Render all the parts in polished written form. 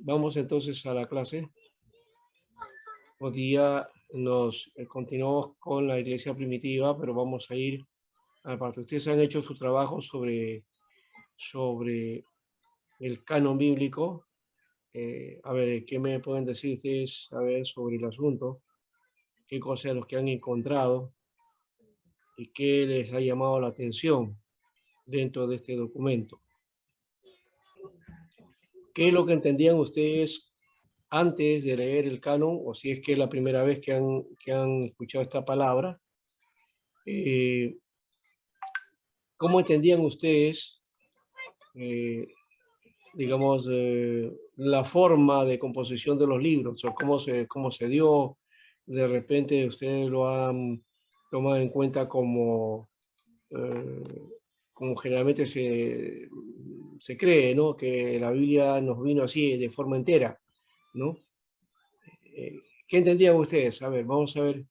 Vamos entonces a la clase. Hoy día nos continuamos con la iglesia primitiva, pero vamos a ir aparte. Ustedes han hecho su trabajo sobre el canon bíblico. A ver, ¿qué me pueden decir ustedes a ver, sobre el asunto? ¿Qué cosas los que han encontrado y qué les ha llamado la atención dentro de este documento? ¿Qué es lo que entendían ustedes antes de leer el canon, o si es que es la primera vez que han escuchado esta palabra? ¿Cómo entendían ustedes, eh, digamos, la forma de composición de los libros, o cómo se dio? De repente ustedes lo han tomado en cuenta eh, como generalmente se cree, ¿no? Que la Biblia nos vino así de forma entera, ¿no? Eh, ¿Qué entendían ustedes? A ver, vamos a ver.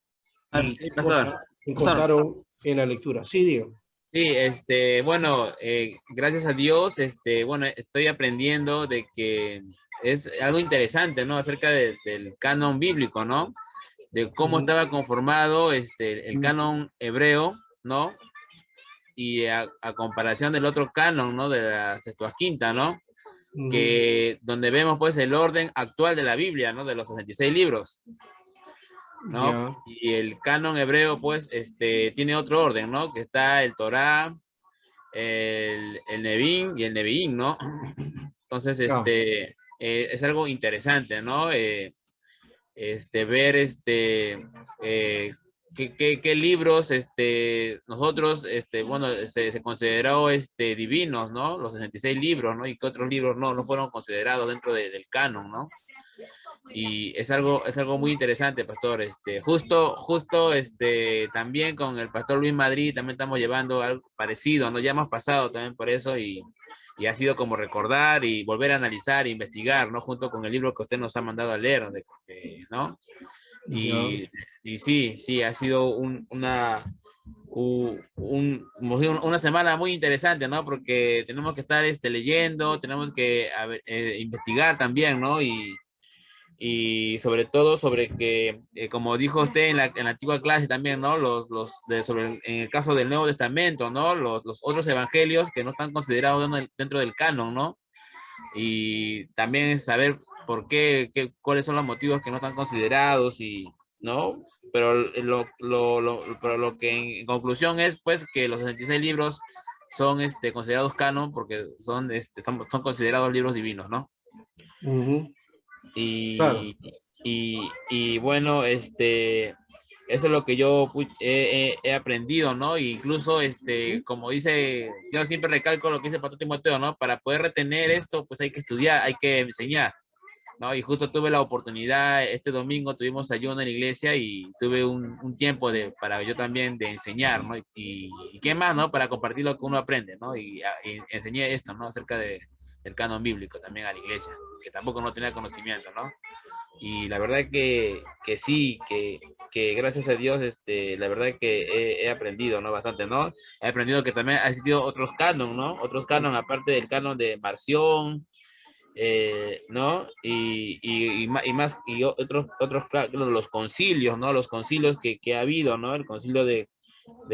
¿Y Sí, qué pastor. cosa Pastor, encontraron en la lectura? Sí, digo. sí, bueno, gracias a Dios, bueno, estoy aprendiendo de que es algo interesante, ¿no? Acerca del canon bíblico, ¿no? De cómo Ujú, estaba conformado, el ujú, canon hebreo, ¿no? Y a comparación del otro canon, ¿no? De la Septuaginta, ¿no? ujú. Que donde vemos, pues, el orden actual de la Biblia, ¿no? De los 66 libros. ¿No? Ya, Y el canon hebreo, pues, tiene otro orden, ¿no? Que está el Torá, el Nevi'im y el Nevi'im, ¿no? Entonces, ya. es algo interesante, ¿no? Ver, qué libros, nosotros, bueno, se consideró, divinos, ¿no? Los 66 libros, ¿no? Y qué otros libros no fueron considerados dentro del canon, ¿no? Y es algo muy interesante, pastor. Justo, también con el pastor Luis Madrid también estamos llevando algo parecido, ¿no? Ya hemos pasado también por eso y ha sido como recordar y volver a analizar e investigar, ¿no? Junto con el libro que usted nos ha mandado a leer, ¿no? Ya, Y sí, sí, ha sido una semana muy interesante, ¿no? Porque tenemos que estar leyendo, tenemos que investigar también, ¿no? Y sobre todo sobre que, como dijo usted en la antigua clase también, ¿no? En el caso del Nuevo Testamento, ¿no? Los otros evangelios que no están considerados dentro del canon, ¿no? Y también saber por cuáles son los motivos que no están considerados ¿no? Pero lo que en conclusión es, pues, que los 66 libros son, considerados canon porque son considerados libros divinos, ¿no? ujú. Claro. Y, y bueno, eso es lo que yo he aprendido, ¿no? E incluso, como dice, yo siempre recalco lo que dice Pastor Timoteo, ¿no? Para poder retener esto, pues hay que estudiar, hay que enseñar, ¿no? Y justo tuve la oportunidad, este domingo tuvimos ayuno en la iglesia y tuve un tiempo para yo también de enseñar, ¿no? Y qué más, ¿no? Para compartir lo que uno aprende, ¿no? Y enseñé esto, ¿no? Acerca del canon bíblico también a la iglesia, que tampoco no tenía conocimiento, ¿no? Y la verdad que sí, que gracias a Dios, la verdad que he aprendido, ¿no? Bastante, ¿no? He aprendido que también ha existido otros canon, ¿no? Otros canon, aparte del canon de Marción, ¿no? Claro, los concilios, ¿no? Los concilios que ha habido, ¿no? El concilio de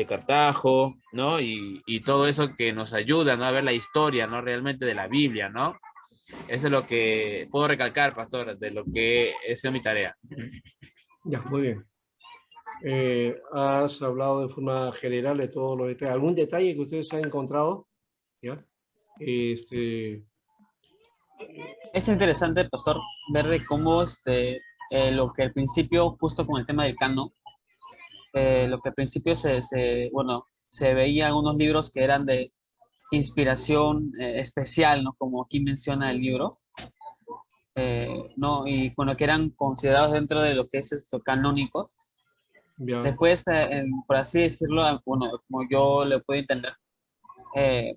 Cartago, ¿no? Y todo eso que nos ayuda, ¿no? A ver la historia, ¿no? Realmente de la Biblia, ¿no? Eso es lo que puedo recalcar, pastor, de lo que es mi tarea. Ya, muy bien. Has hablado de forma general de todos los detalles. ¿Algún detalle que ustedes han encontrado? ¿Ya? Este, Es interesante, pastor, ver de cómo lo que al principio, justo con el tema del canon, lo que al principio bueno, se veía algunos libros que eran de inspiración especial, ¿no? Como aquí menciona el libro, ¿no? Y bueno, que eran considerados dentro de lo que es esto canónicos. ya. Después, por así decirlo, bueno, como yo le puedo entender, eh,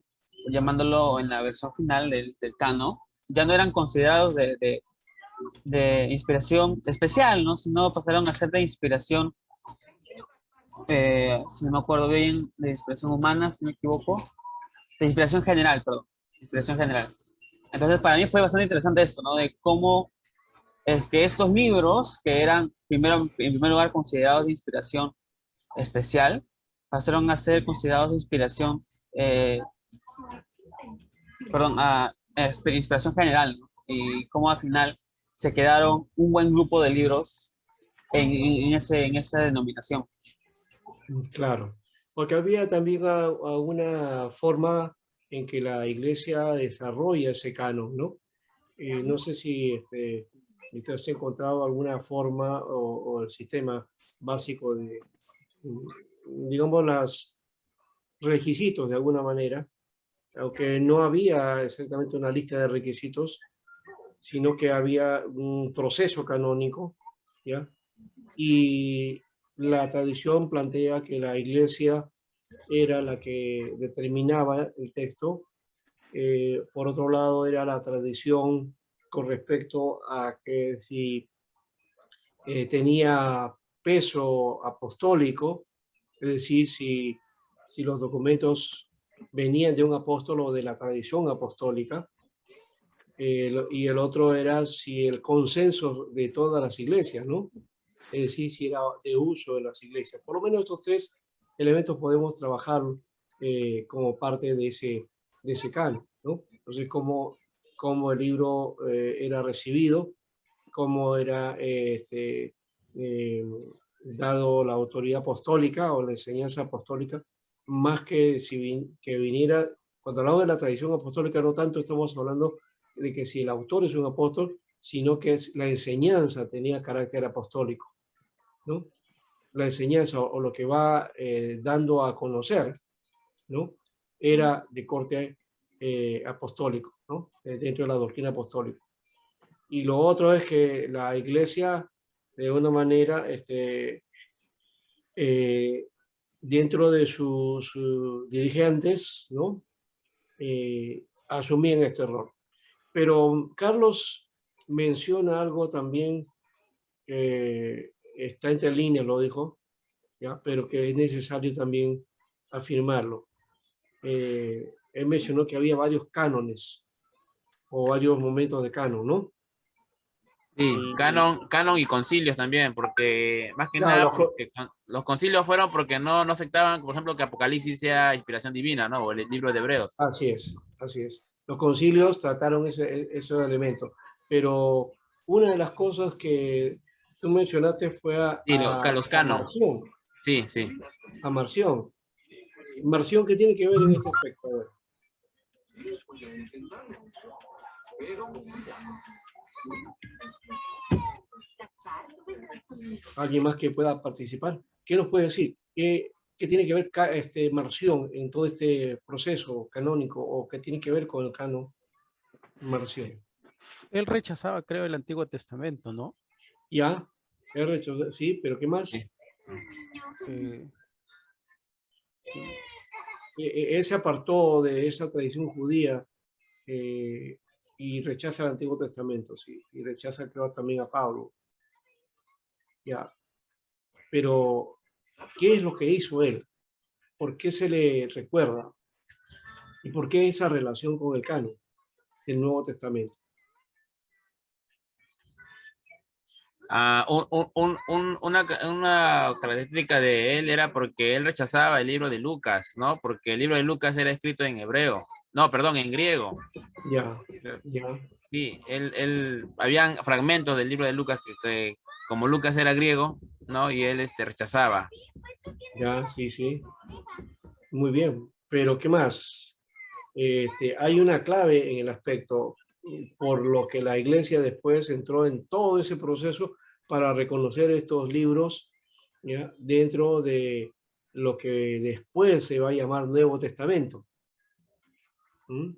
llamándolo en la versión final del canon, ya no eran considerados de inspiración especial, ¿no? Sino pasaron a ser de inspiración, si no me acuerdo bien, de inspiración humana, si no me equivoco, de inspiración general, perdón, inspiración general. Entonces, para mí fue bastante interesante esto, ¿no? De cómo es que estos libros, que eran primero, en primer lugar considerados de inspiración especial, pasaron a ser considerados de inspiración, perdón, inspiración general, ¿no? Y cómo al final se quedaron un buen grupo de libros en esa denominación. Claro, porque había también alguna forma en que la iglesia desarrolla ese canon, ¿no? No sé si usted has encontrado alguna forma o el sistema básico de, digamos, los requisitos de alguna manera, aunque no había exactamente una lista de requisitos, sino que había un proceso canónico, ¿ya? Y la tradición plantea que la iglesia era la que determinaba el texto. Por otro lado, era la tradición con respecto a que si tenía peso apostólico, es decir, si los documentos venían de un apóstol o de la tradición apostólica, y el otro era si el consenso de todas las iglesias, ¿no? Es decir, si era de uso de las iglesias. Por lo menos estos tres elementos podemos trabajar como parte de ese canon, ¿no? Entonces, cómo el libro era recibido, cómo era eh, dado la autoridad apostólica o la enseñanza apostólica, más que que viniera, cuando hablamos de la tradición apostólica, no tanto estamos hablando de que si el autor es un apóstol, sino que la enseñanza tenía carácter apostólico, ¿no? La enseñanza o lo que va dando a conocer, ¿no? Era de corte apostólico, ¿no? Dentro de la doctrina apostólica. Y lo otro es que la iglesia, de una manera, eh, dentro de sus dirigentes, ¿no? Asumían este error. Pero Carlos menciona algo también que está entre líneas, lo dijo, ¿ya? Pero que es necesario también afirmarlo. Él mencionó que había varios cánones o varios momentos de canon, ¿no? Sí, Y canon y concilios también, porque más que claro, nada, porque los concilios fueron porque no aceptaban, por ejemplo, que Apocalipsis sea inspiración divina, ¿no? O el libro de Hebreos. así es, así es. Los concilios trataron esos elementos, pero una de las cosas que tú mencionaste fue Sí, los a canon. Marción, Sí, sí. a Marción. Marción, ¿qué tiene que ver en este aspecto? A ver. ¿Alguien más que pueda participar? ¿Qué nos puede decir? ¿Qué tiene que ver Marción en todo este proceso canónico o qué tiene que ver con el canon Marción? Él rechazaba, creo, el Antiguo Testamento, ¿no? Ya, sí, pero ¿qué más? Sí. Eh, Él se apartó de esa tradición judía y rechaza el Antiguo Testamento, sí, y rechaza, creo, también a Pablo. Ya, pero ¿qué es lo que hizo él? ¿Por qué se le recuerda? ¿Y por qué esa relación con el canon del Nuevo Testamento? Una característica de él era porque él rechazaba el libro de Lucas, ¿no? Porque el libro de Lucas era escrito en hebreo. No, perdón, en griego. Ya, ya, Sí, habían fragmentos del libro de Lucas que como Lucas era griego, ¿no? Y él rechazaba. ya, sí, sí. Muy bien. Pero ¿qué más? Hay una clave en el aspecto por lo que la iglesia después entró en todo ese proceso para reconocer estos libros, ¿ya? Dentro de lo que después se va a llamar Nuevo Testamento. ¿Mm?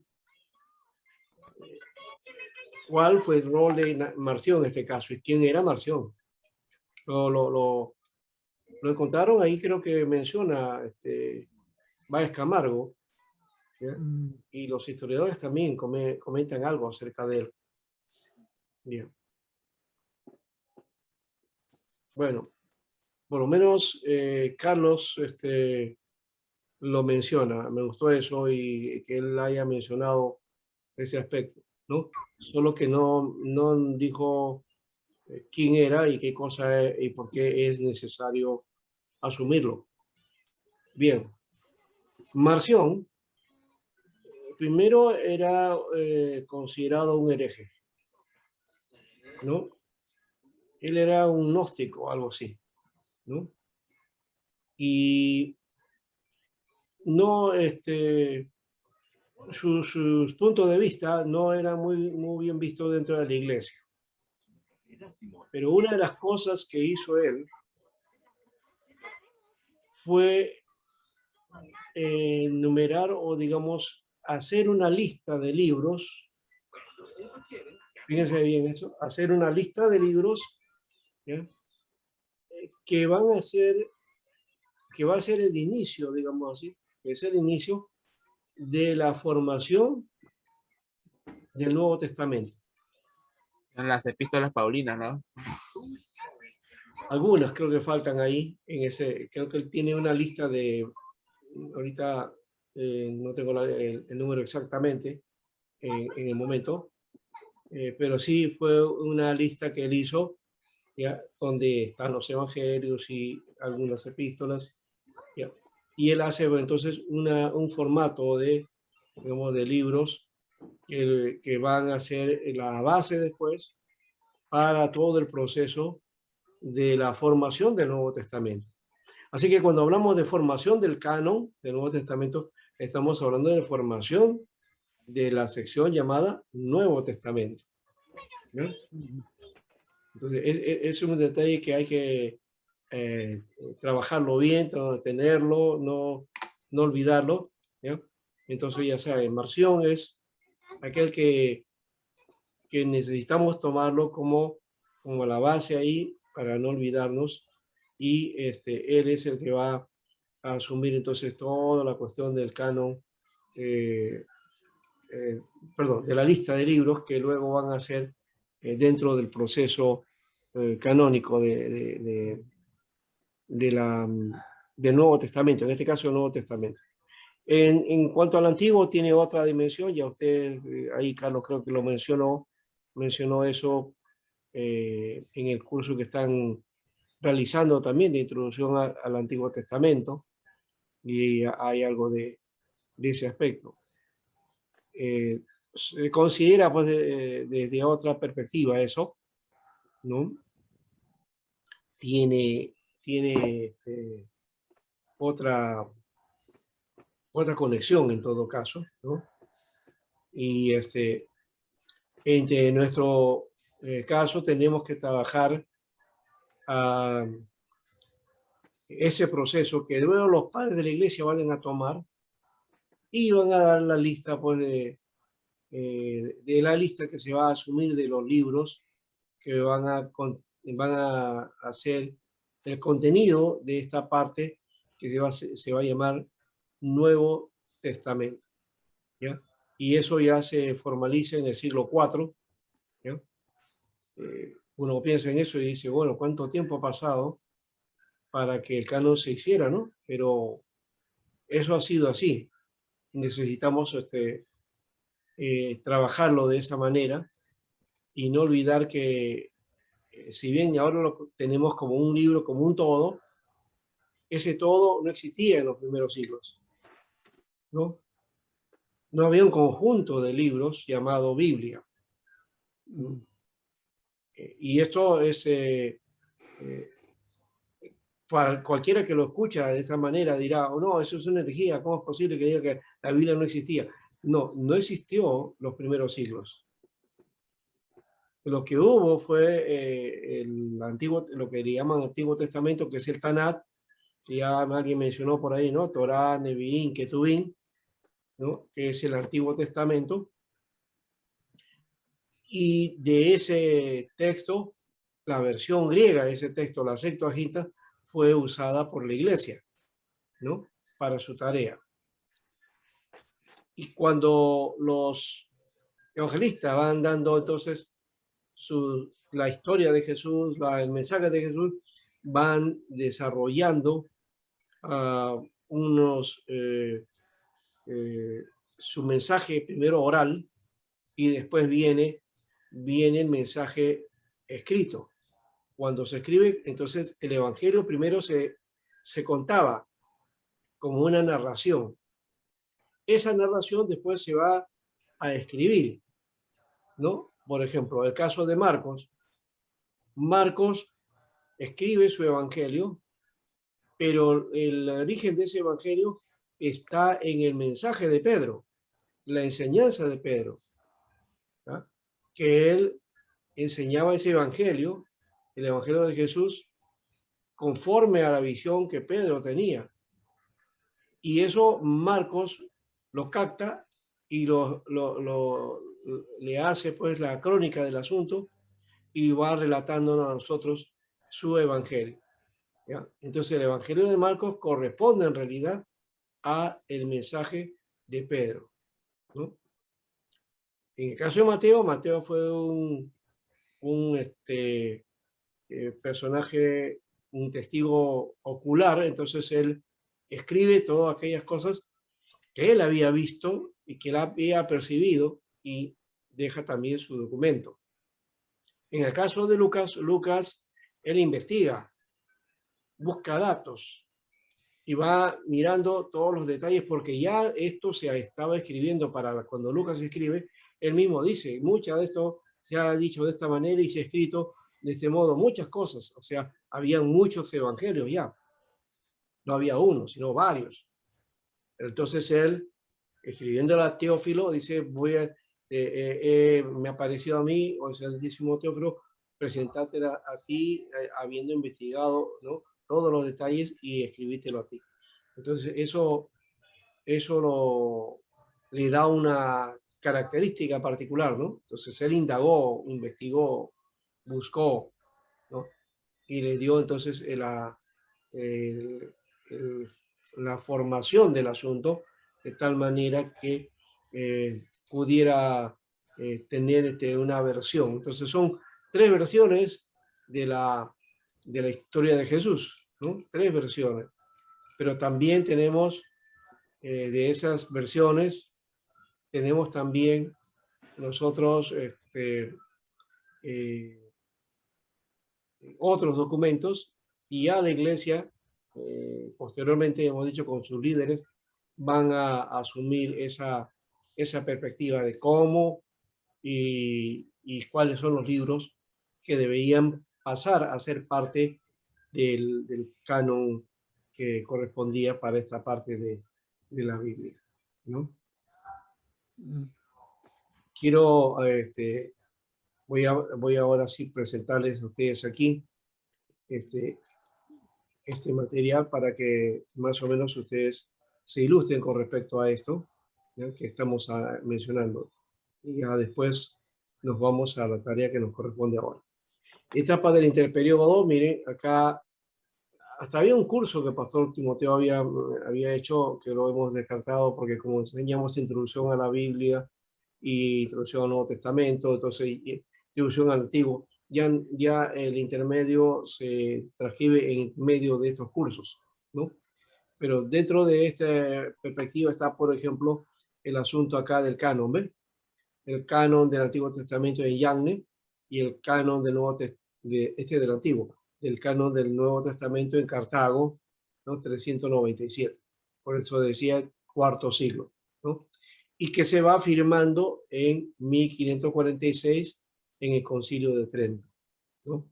¿Cuál fue el rol de Marción en este caso? ¿Y quién era Marción? Lo encontraron ahí, creo que menciona Báez Camargo, ¿ya? Y los historiadores también comentan algo acerca de él. Bien. Bueno, por lo menos Carlos lo menciona. Me gustó eso y que él haya mencionado ese aspecto, ¿no? Solo que no dijo quién era y qué cosa y por qué es necesario asumirlo. Bien, Marción primero era considerado un hereje, ¿no? Él era un gnóstico, algo así, ¿no? Y no, sus puntos de vista no eran muy bien vistos dentro de la iglesia. Pero una de las cosas que hizo él fue enumerar o, digamos, hacer una lista de libros. Fíjense bien eso, hacer una lista de libros, ¿ya? Que van a ser, que va a ser el inicio, digamos así, que es el inicio de la formación del Nuevo Testamento. En las epístolas paulinas, ¿no? Algunas creo que faltan ahí, creo que él tiene una lista de, ahorita no tengo el número exactamente en el momento, pero sí fue una lista que él hizo, ¿ya? Donde están los evangelios y algunas epístolas, ¿ya? Y él hace entonces un formato digamos, de libros que van a ser la base después para todo el proceso de la formación del Nuevo Testamento. Así que cuando hablamos de formación del canon del Nuevo Testamento, estamos hablando de formación de la sección llamada Nuevo Testamento, ¿no? Entonces, es un detalle que hay que trabajarlo bien, tenerlo, no olvidarlo, ¿no? Entonces, ya sea inmersión es aquel que necesitamos tomarlo como la base ahí para no olvidarnos, y él es el que va a asumir entonces toda la cuestión del canon, perdón, de la lista de libros que luego van a ser dentro del proceso canónico del Nuevo Testamento, en este caso el Nuevo Testamento. En cuanto al Antiguo, tiene otra dimensión, ya usted ahí, Carlos, creo que lo mencionó eso en el curso que están realizando también de introducción al Antiguo Testamento, y hay algo de ese aspecto. Se considera pues desde otra perspectiva eso, ¿no? Tiene otra conexión en todo caso, ¿no? Y entre nuestro caso tenemos que trabajar a ese proceso que luego los padres de la iglesia van a tomar y van a dar la lista pues de la lista que se va a asumir de los libros que van a hacer el contenido de esta parte que se va a llamar Nuevo Testamento, ¿ya? Y eso ya se formaliza en el siglo IV, ¿ya? Uno piensa en eso y dice, bueno, ¿cuánto tiempo ha pasado para que el canon se hiciera, ¿no? Pero eso ha sido así. Necesitamos trabajarlo de esa manera y no olvidar que si bien ahora lo tenemos como un libro, como un todo, ese todo no existía en los primeros siglos, ¿no? No había un conjunto de libros llamado Biblia, ¿no? Y esto es, para cualquiera que lo escucha de esa manera dirá, oh, no, eso es una herejía, ¿cómo es posible que diga que la Biblia no existía? No existió los primeros siglos. Lo que hubo fue el antiguo, lo que le llaman Antiguo Testamento, que es el Tanat, que ya alguien mencionó por ahí, ¿no? Torá, Neviín, Ketubín, ¿no? Que es el Antiguo Testamento. Y de ese texto, la versión griega de ese texto, la Septuaginta, fue usada por la iglesia, ¿no? Para su tarea. Y cuando los evangelistas van dando entonces la historia de Jesús, el mensaje de Jesús, van desarrollando su mensaje primero oral y después viene el mensaje escrito. Cuando se escribe, entonces el Evangelio primero se contaba como una narración. Esa narración después se va a escribir, ¿no? Por ejemplo, el caso de Marcos. Marcos escribe su Evangelio, pero el origen de ese Evangelio está en el mensaje de Pedro, la enseñanza de Pedro, ¿no? Que él enseñaba ese Evangelio, el Evangelio de Jesús, conforme a la visión que Pedro tenía. Y eso Marcos lo capta y le hace pues la crónica del asunto y va relatándonos a nosotros su Evangelio, ¿ya? Entonces el Evangelio de Marcos corresponde en realidad a el mensaje de Pedro, ¿no? En el caso de Mateo, Mateo fue un personaje, un testigo ocular, entonces él escribe todas aquellas cosas que él había visto y que él había percibido y deja también su documento. En el caso de Lucas, él investiga, busca datos y va mirando todos los detalles porque ya esto se estaba escribiendo para cuando Lucas escribe, él mismo dice, mucha de esto se ha dicho de esta manera y se ha escrito de este modo, muchas cosas, o sea, habían muchos evangelios ya, no había uno, sino varios. Pero entonces él, escribiendo a Teófilo, dice, me ha parecido a mí, o sea, el Santísimo Teófilo, presentártela a ti, habiendo investigado, ¿no?, todos los detalles y escribírtelo a ti. Entonces eso le da una característica particular, ¿no? Entonces él indagó, investigó, buscó, ¿no? Y le dio entonces la formación del asunto de tal manera que pudiera tener una versión. Entonces son 3 versiones de la historia de Jesús, ¿no? 3 versiones. Pero también tenemos de esas versiones, tenemos también nosotros otros documentos y ya la iglesia, posteriormente, hemos dicho, con sus líderes, van a asumir esa perspectiva de cómo y cuáles son los libros que deberían pasar a ser parte del canon que correspondía para esta parte de la Biblia, ¿no? Quiero, voy ahora sí presentarles a ustedes aquí este material para que más o menos ustedes se ilustren con respecto a esto, ¿ya?, que estamos mencionando. Y ya después nos vamos a la tarea que nos corresponde ahora. Etapa del interperiodo, miren, acá hasta había un curso que el pastor Timoteo había hecho, que lo hemos descartado porque como enseñamos introducción a la Biblia y introducción al Nuevo Testamento, entonces introducción al Antiguo, ya el intermedio se transcribe en medio de estos cursos, ¿no? Pero dentro de esta perspectiva está, por ejemplo, el asunto acá del canon, ¿ves? El canon del Antiguo Testamento en Yagné y el canon del Nuevo del Antiguo, del canon del Nuevo Testamento en Cartago, ¿no? 397. Por eso decía cuarto siglo, ¿no? Y que se va firmando en 1546 en el Concilio de Trento, ¿no?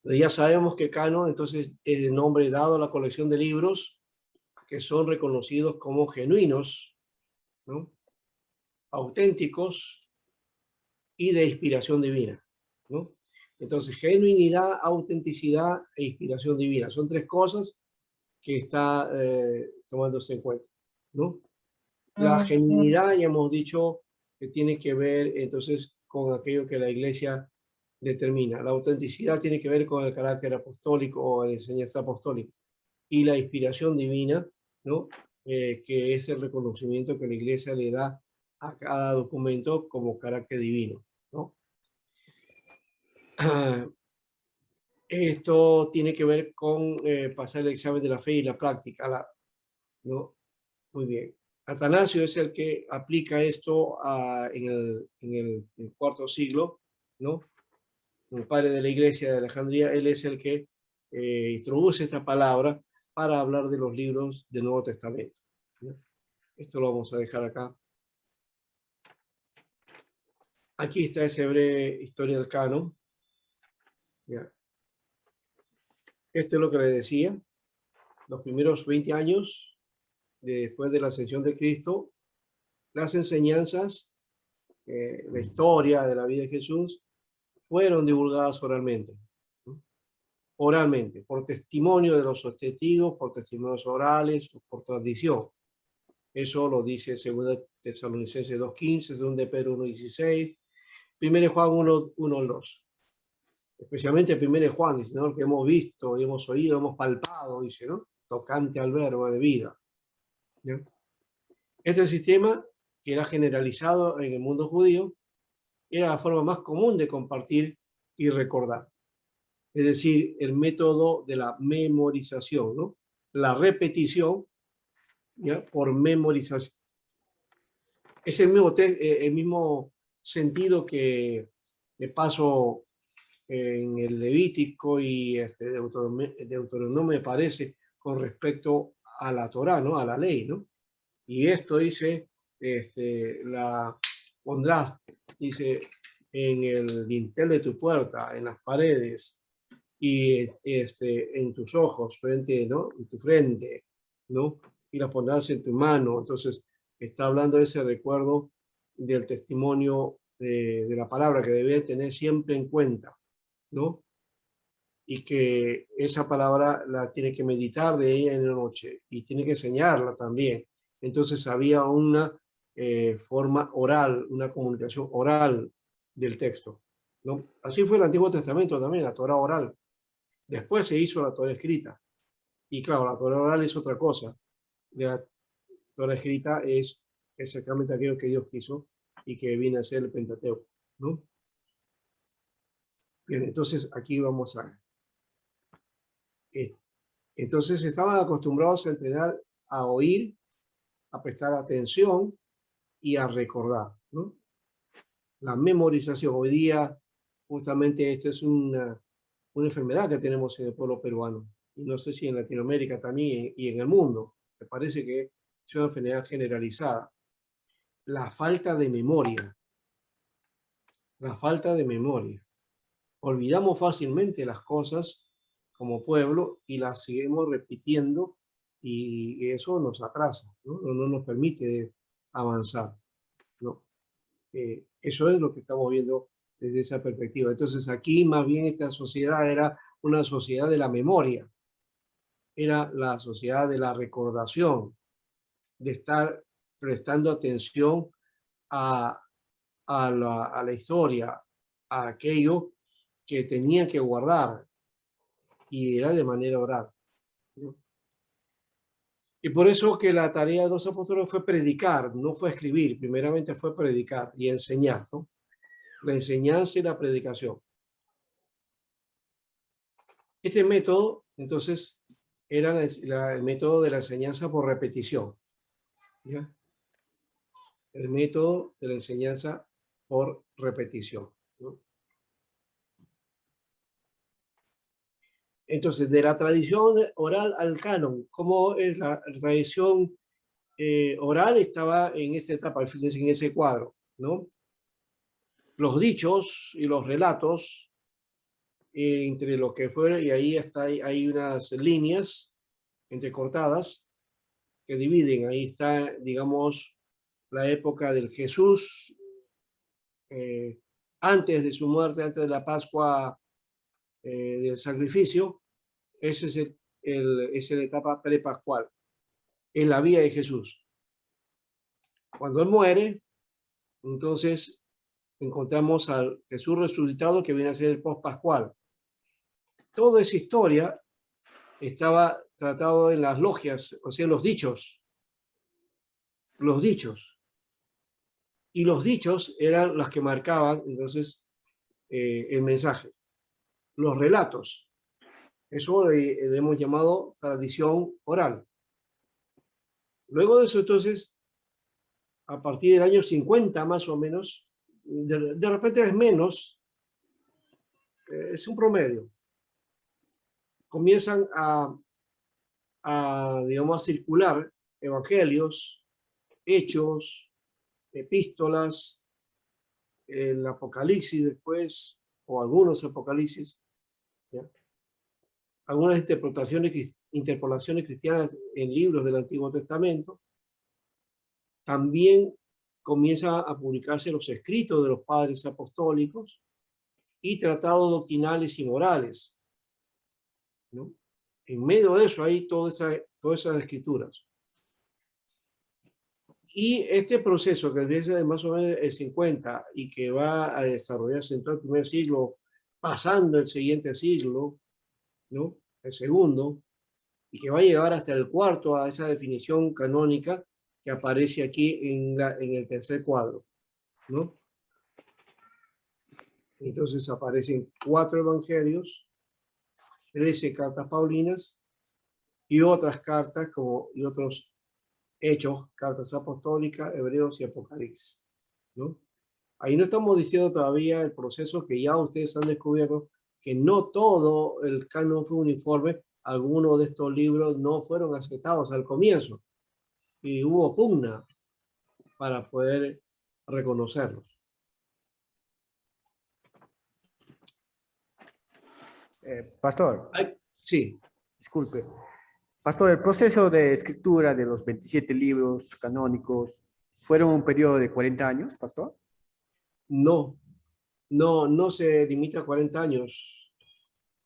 Ya sabemos que canon, entonces, es el nombre dado a la colección de libros que son reconocidos como genuinos, ¿no?, auténticos y de inspiración divina, ¿no? Entonces, genuinidad, autenticidad e inspiración divina. Son 3 cosas que está tomándose en cuenta, ¿no? La genuinidad, ya hemos dicho, que tiene que ver entonces con aquello que la iglesia determina. La autenticidad tiene que ver con el carácter apostólico o la enseñanza apostólica. Y la inspiración divina, ¿no?, que es el reconocimiento que la iglesia le da a cada documento como carácter divino, ¿no? Esto tiene que ver con pasar el examen de la fe y la práctica, ¿no? Muy bien. Atanasio es el que aplica esto en el cuarto siglo, ¿no? El padre de la iglesia de Alejandría, él es el que introduce esta palabra para hablar de los libros del Nuevo Testamento, ¿no? Esto lo vamos a dejar acá. Aquí está esa breve historia del canon. ¿Ya? Este es lo que le decía. Los primeros 20 años después de la ascensión de Cristo, las enseñanzas, la historia de la vida de Jesús, fueron divulgadas oralmente. ¿No? Oralmente, por testimonio de los testigos, por testimonios orales, por tradición. Eso lo dice 2 Tesalonicenses 2:15, 2 de Pedro 1:16, 1 Juan 1:2. Especialmente 1 Juan, dice, ¿no? Que hemos visto, hemos oído, hemos palpado, dice, ¿no? Tocante al verbo de vida. ¿Ya? Este sistema, que era generalizado en el mundo judío, era la forma más común de compartir y recordar. Es decir, el método de la memorización, ¿no? La repetición, ¿ya? Por memorización. Es el mismo sentido que de paso en el Levítico y Deuteronomio, me parece, con respecto a la Torá, ¿no? A la ley, ¿no? Y esto dice, la pondrás, dice, en el dintel de tu puerta, en las paredes y en tus ojos, frente, ¿no? En tu frente, ¿no? Y las pondrás en tu mano. Entonces, está hablando de ese recuerdo del testimonio de la palabra que debe tener siempre en cuenta, ¿no? Y que esa palabra la tiene que meditar de ella en la noche y tiene que enseñarla también. Entonces había una forma oral, una comunicación oral del texto, ¿no? Así fue el Antiguo Testamento también, la Torá oral. Después se hizo la Torá escrita. Y claro, la Torá oral es otra cosa. La Torá escrita es exactamente aquello que Dios quiso y que viene a ser el Pentateuco, ¿no? Bien, entonces aquí vamos a... Entonces estaban acostumbrados a entrenar, a oír, a prestar atención y a recordar, ¿no? La memorización. Hoy día, justamente, esta es una enfermedad que tenemos en el pueblo peruano. Y no sé si en Latinoamérica también y en el mundo. Me parece que es una enfermedad generalizada. La falta de memoria. La falta de memoria. Olvidamos fácilmente las cosas como pueblo y las seguimos repitiendo y eso nos atrasa, ¿no? No nos permite avanzar, ¿no? Eso es lo que estamos viendo desde esa perspectiva. Entonces aquí más bien esta sociedad era una sociedad de la memoria, era la sociedad de la recordación, de estar prestando atención a la historia, a aquello que tenía que guardar, y era de manera oral, ¿no? Y por eso que la tarea de los apóstoles fue predicar, no fue escribir, primeramente fue predicar y enseñar, ¿no? La enseñanza y la predicación. Este método, entonces, era el método de la enseñanza por repetición, ¿ya? El método de la enseñanza por repetición, ¿no? Entonces, de la tradición oral al canon, ¿cómo es la tradición oral? Estaba en esta etapa, fíjense en ese cuadro, ¿no? Los dichos y los relatos, entre lo que fuera, y ahí hay unas líneas entrecortadas que dividen. Ahí está, digamos, la época del Jesús, antes de su muerte, antes de la Pascua, del sacrificio. Esa es la etapa prepascual, es la vida de Jesús. Cuando él muere, entonces encontramos al Jesús resucitado, que viene a ser el post-pascual. Toda esa historia estaba tratado en las logias, o sea, los dichos. Los dichos. Y los dichos eran los que marcaban, entonces, el mensaje. Los relatos. Eso le hemos llamado tradición oral. Luego de eso, entonces, a partir del año 50 más o menos, de repente es menos, es un promedio, comienzan digamos, a circular evangelios, hechos, epístolas, el Apocalipsis después, o algunos Apocalipsis, ¿ya? Algunas interpolaciones cristianas en libros del Antiguo Testamento. También comienzan a publicarse los escritos de los padres apostólicos y tratados doctrinales y morales, ¿no? En medio de eso hay todas esas escrituras. Y este proceso que empieza de más o menos el 50 y que va a desarrollarse en todo el primer siglo, pasando el siguiente siglo, ¿no? El segundo, y que va a llegar hasta el cuarto a esa definición canónica que aparece aquí en el tercer cuadro, ¿no? Entonces aparecen 4 evangelios, 13 cartas paulinas y otras cartas y otros hechos, cartas apostólicas, hebreos y apocalipsis, ¿no? Ahí no estamos diciendo todavía el proceso que ya ustedes han descubierto, que no todo el canon fue uniforme. Algunos de estos libros no fueron aceptados al comienzo y hubo pugna para poder reconocerlos. Pastor, Sí. disculpe. Pastor, el proceso de escritura de los 27 libros canónicos fueron un periodo de 40 años, Pastor. No se limita a 40 años.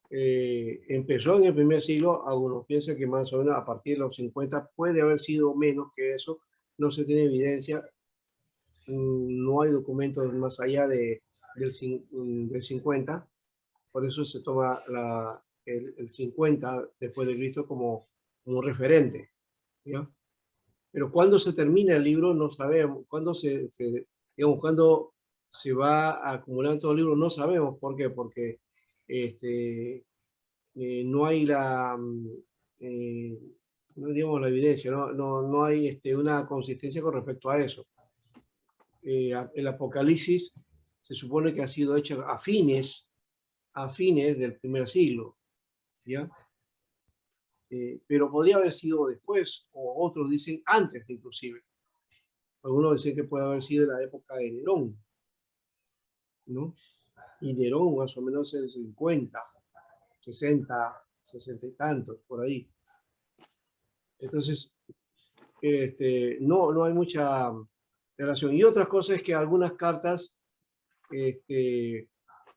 Empezó en el primer siglo, algunos piensan que más o menos a partir de los 50 puede haber sido menos que eso, no se tiene evidencia, no hay documentos más allá del 50, por eso se toma el 50 después de Cristo como un referente, ¿ya? Pero cuando se termina el libro no sabemos, cuando digamos, cuando se va acumulando todo el libro no sabemos. ¿Por qué? Porque no hay no digamos la evidencia, no hay una consistencia con respecto a eso. El Apocalipsis se supone que ha sido hecho a fines del primer siglo, ¿ya? Pero podría haber sido después, o otros dicen antes inclusive. Algunos dicen que puede haber sido en la época de Nerón, ¿no? Y Nerón más o menos en el 50, 60, 60 y tantos, por ahí. Entonces, no hay mucha relación. Y otra cosa es que algunas cartas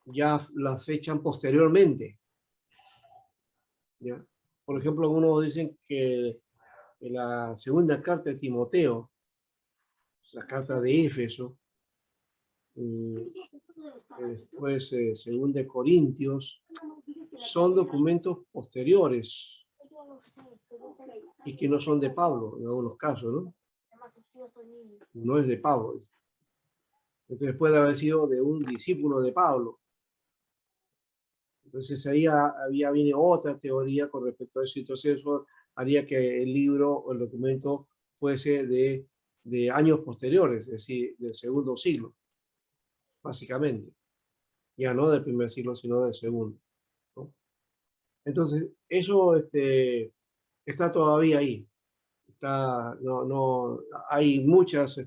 ya las fechan posteriormente, ¿ya? Por ejemplo, algunos dicen que en la segunda carta de Timoteo, la carta de Éfeso, después segunda de Corintios, son documentos posteriores y que no son de Pablo en algunos casos, ¿no? No es de Pablo. Entonces puede haber sido de un discípulo de Pablo. Entonces ahí viene otra teoría con respecto a eso. Entonces eso haría que el libro o el documento fuese de años posteriores, es decir, del segundo siglo, básicamente. Ya no del primer siglo, sino del segundo, ¿no? Entonces, eso está todavía ahí. Hay muchas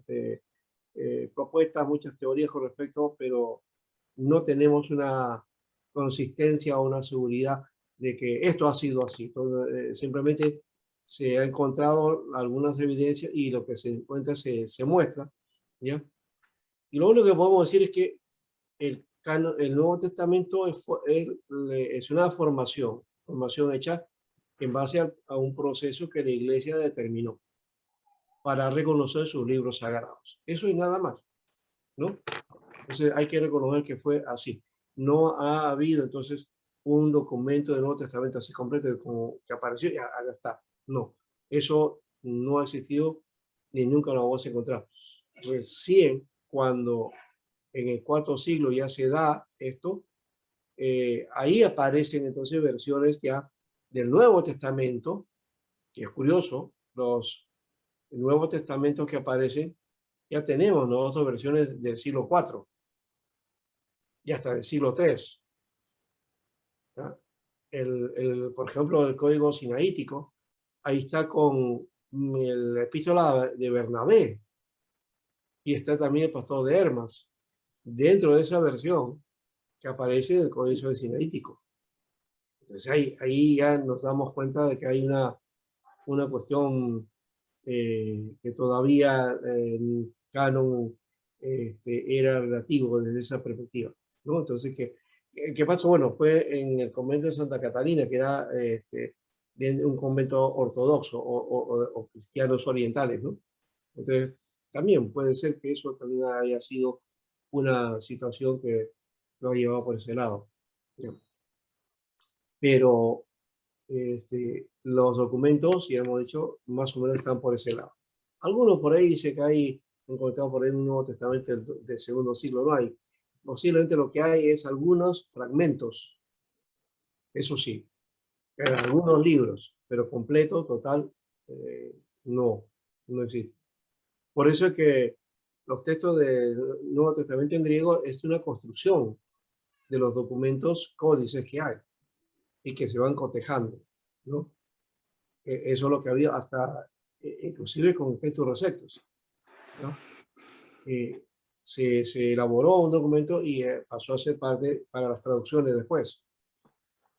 propuestas, muchas teorías con respecto, pero no tenemos una consistencia o una seguridad de que esto ha sido así. Entonces, simplemente se ha encontrado algunas evidencias y lo que se encuentra se muestra, ¿ya? Y lo único que podemos decir es que el Nuevo Testamento es una formación hecha en base a un proceso que la Iglesia determinó para reconocer sus libros sagrados. Eso y nada más, ¿no? Entonces hay que reconocer que fue así. No ha habido entonces un documento del Nuevo Testamento así completo como que apareció y acá está. No, eso no ha existido ni nunca lo vamos a encontrar. Recién cuando en el IV siglo ya se da esto, ahí aparecen entonces versiones ya del Nuevo Testamento, que es curioso, los Nuevos Testamentos que aparecen ya tenemos otras versiones del siglo IV y hasta del siglo III. ¿Ya? Por ejemplo, el código sinaítico, ahí está con la epístola de Bernabé y está también el pastor de Hermas, dentro de esa versión que aparece en el código sinaítico. Entonces ahí ya nos damos cuenta de que hay una cuestión que todavía el canon era relativo desde esa perspectiva, ¿no? Entonces, ¿qué pasó? Bueno, fue en el convento de Santa Catalina, que era un convento ortodoxo o cristianos orientales, ¿no? Entonces, también puede ser que eso también haya sido una situación que lo ha llevado por ese lado, ¿no? Pero los documentos, ya hemos dicho, más o menos están por ese lado. Algunos por ahí dice que hay encontrado por ahí un Nuevo Testamento del segundo siglo, no hay. Posiblemente lo que hay es algunos fragmentos, eso sí, algunos libros, pero completo, total, no existe. Por eso es que los textos del Nuevo Testamento en griego es una construcción de los documentos códices que hay y que se van cotejando, ¿no? Eso es lo que había hasta, inclusive con textos receptos, ¿no? Se elaboró un documento y pasó a ser parte para las traducciones después.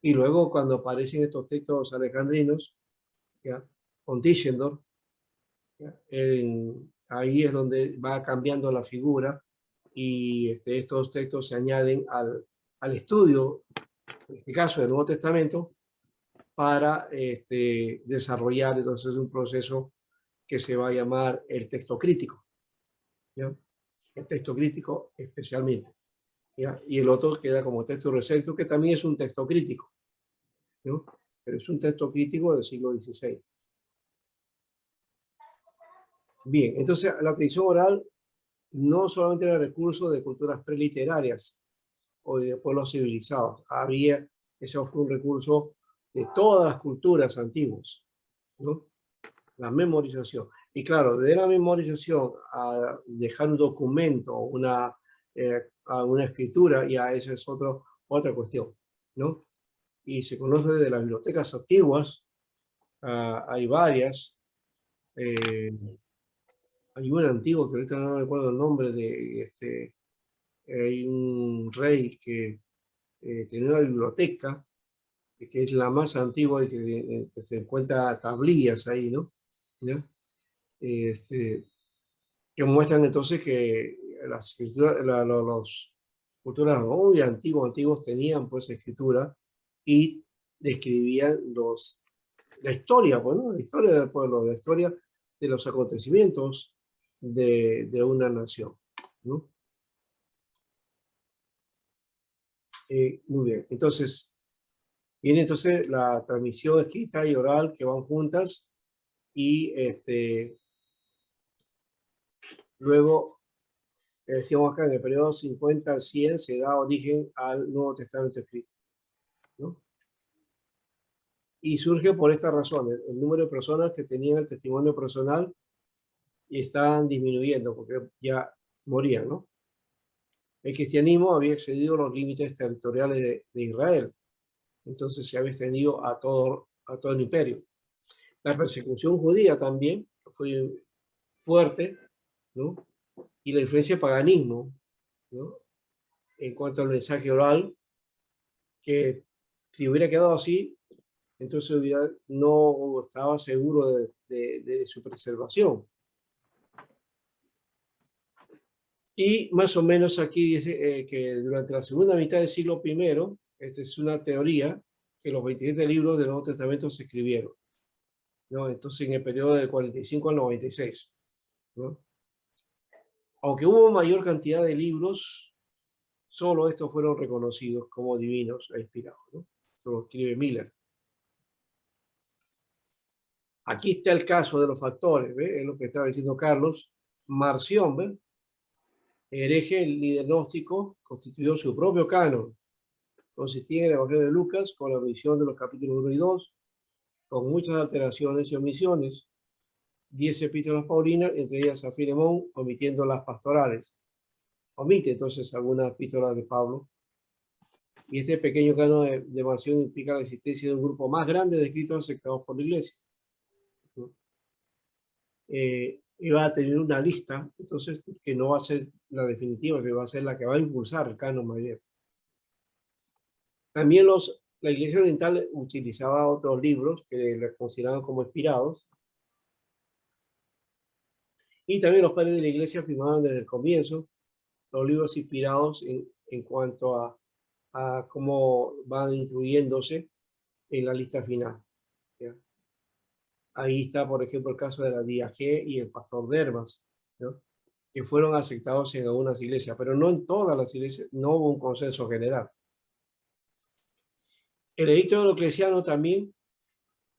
Y luego cuando aparecen estos textos alejandrinos, ¿ya? Con Tischendorf, ahí es donde va cambiando la figura y estos textos se añaden al estudio, en este caso del Nuevo Testamento, para desarrollar entonces un proceso que se va a llamar el texto crítico, ¿ya? El texto crítico especialmente, ¿ya? Y el otro queda como texto recepto, que también es un texto crítico, ¿no? Pero es un texto crítico del siglo XVI. Bien, entonces la tradición oral no solamente era recurso de culturas preliterarias o de pueblos civilizados, eso fue un recurso de todas las culturas antiguas, ¿no? La memorización. Y claro, de la memorización a dejar un documento, a una escritura, ya eso es otra cuestión, ¿no? Y se conoce de las bibliotecas antiguas, hay varias. Hay un antiguo que ahorita no recuerdo el nombre hay un rey que tenía una biblioteca que es la más antigua y que se encuentra tablillas ahí, ¿no? ¿Ya? Que muestran entonces que las escrituras, los culturas muy antiguos tenían pues escritura y describían la historia, bueno, la historia del pueblo, la historia de los acontecimientos de una nación, ¿no? Muy bien, entonces viene entonces la transmisión escrita y oral que van juntas y luego, decíamos acá, en el periodo 50 al 100 se da origen al Nuevo Testamento escrito, ¿no? Y surge por esta razón, el número de personas que tenían el testimonio personal y estaban disminuyendo porque ya morían, ¿no? El cristianismo había excedido los límites territoriales de Israel, entonces se había extendido a todo el imperio. La persecución judía también fue fuerte, ¿no? Y la influencia del paganismo, ¿no? En cuanto al mensaje oral, que si hubiera quedado así, entonces no estaba seguro de su preservación. Y más o menos aquí dice que durante la segunda mitad del siglo I, esta es una teoría, que los 27 libros del Nuevo Testamento se escribieron, ¿no? Entonces en el periodo del 45 al 96, ¿no? Aunque hubo mayor cantidad de libros, solo estos fueron reconocidos como divinos e inspirados, ¿no? Esto lo escribe Miller. Aquí está el caso de los factores, ¿ve? Es lo que estaba diciendo Carlos. Marción, ¿ve? Hereje, el líder gnóstico, constituyó su propio canon. Consistía en el Evangelio de Lucas con la revisión de los capítulos 1 y 2, con muchas alteraciones y omisiones. 10 epístolas paulinas, entre ellas a Filemón, omitiendo las pastorales. Omite entonces algunas epístolas de Pablo. Y este pequeño canon de Marción implica la existencia de un grupo más grande de escritos aceptados por la Iglesia, ¿no? Y va a tener una lista, entonces, que no va a ser la definitiva, que va a ser la que va a impulsar el canon mayor. También la Iglesia Oriental utilizaba otros libros que le consideraban como inspirados. Y también los padres de la Iglesia afirmaban desde el comienzo los libros inspirados en cuanto a cómo van incluyéndose en la lista final, ¿ya? Ahí está, por ejemplo, el caso de la Diagé y el pastor Dermas, ¿no? Que fueron aceptados en algunas iglesias, pero no en todas las iglesias, no hubo un consenso general. El edicto de Diocleciano también,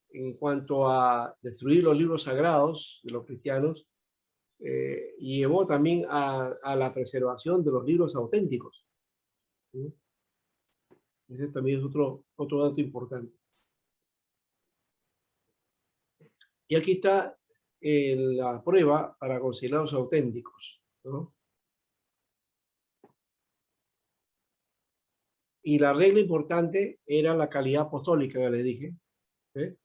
en cuanto a destruir los libros sagrados de los cristianos, llevó también a la preservación de los libros auténticos, ¿sí? Ese también es otro dato importante. Y aquí está la prueba para considerarlos auténticos, ¿no? Y la regla importante era la calidad apostólica, que les dije, ¿eh?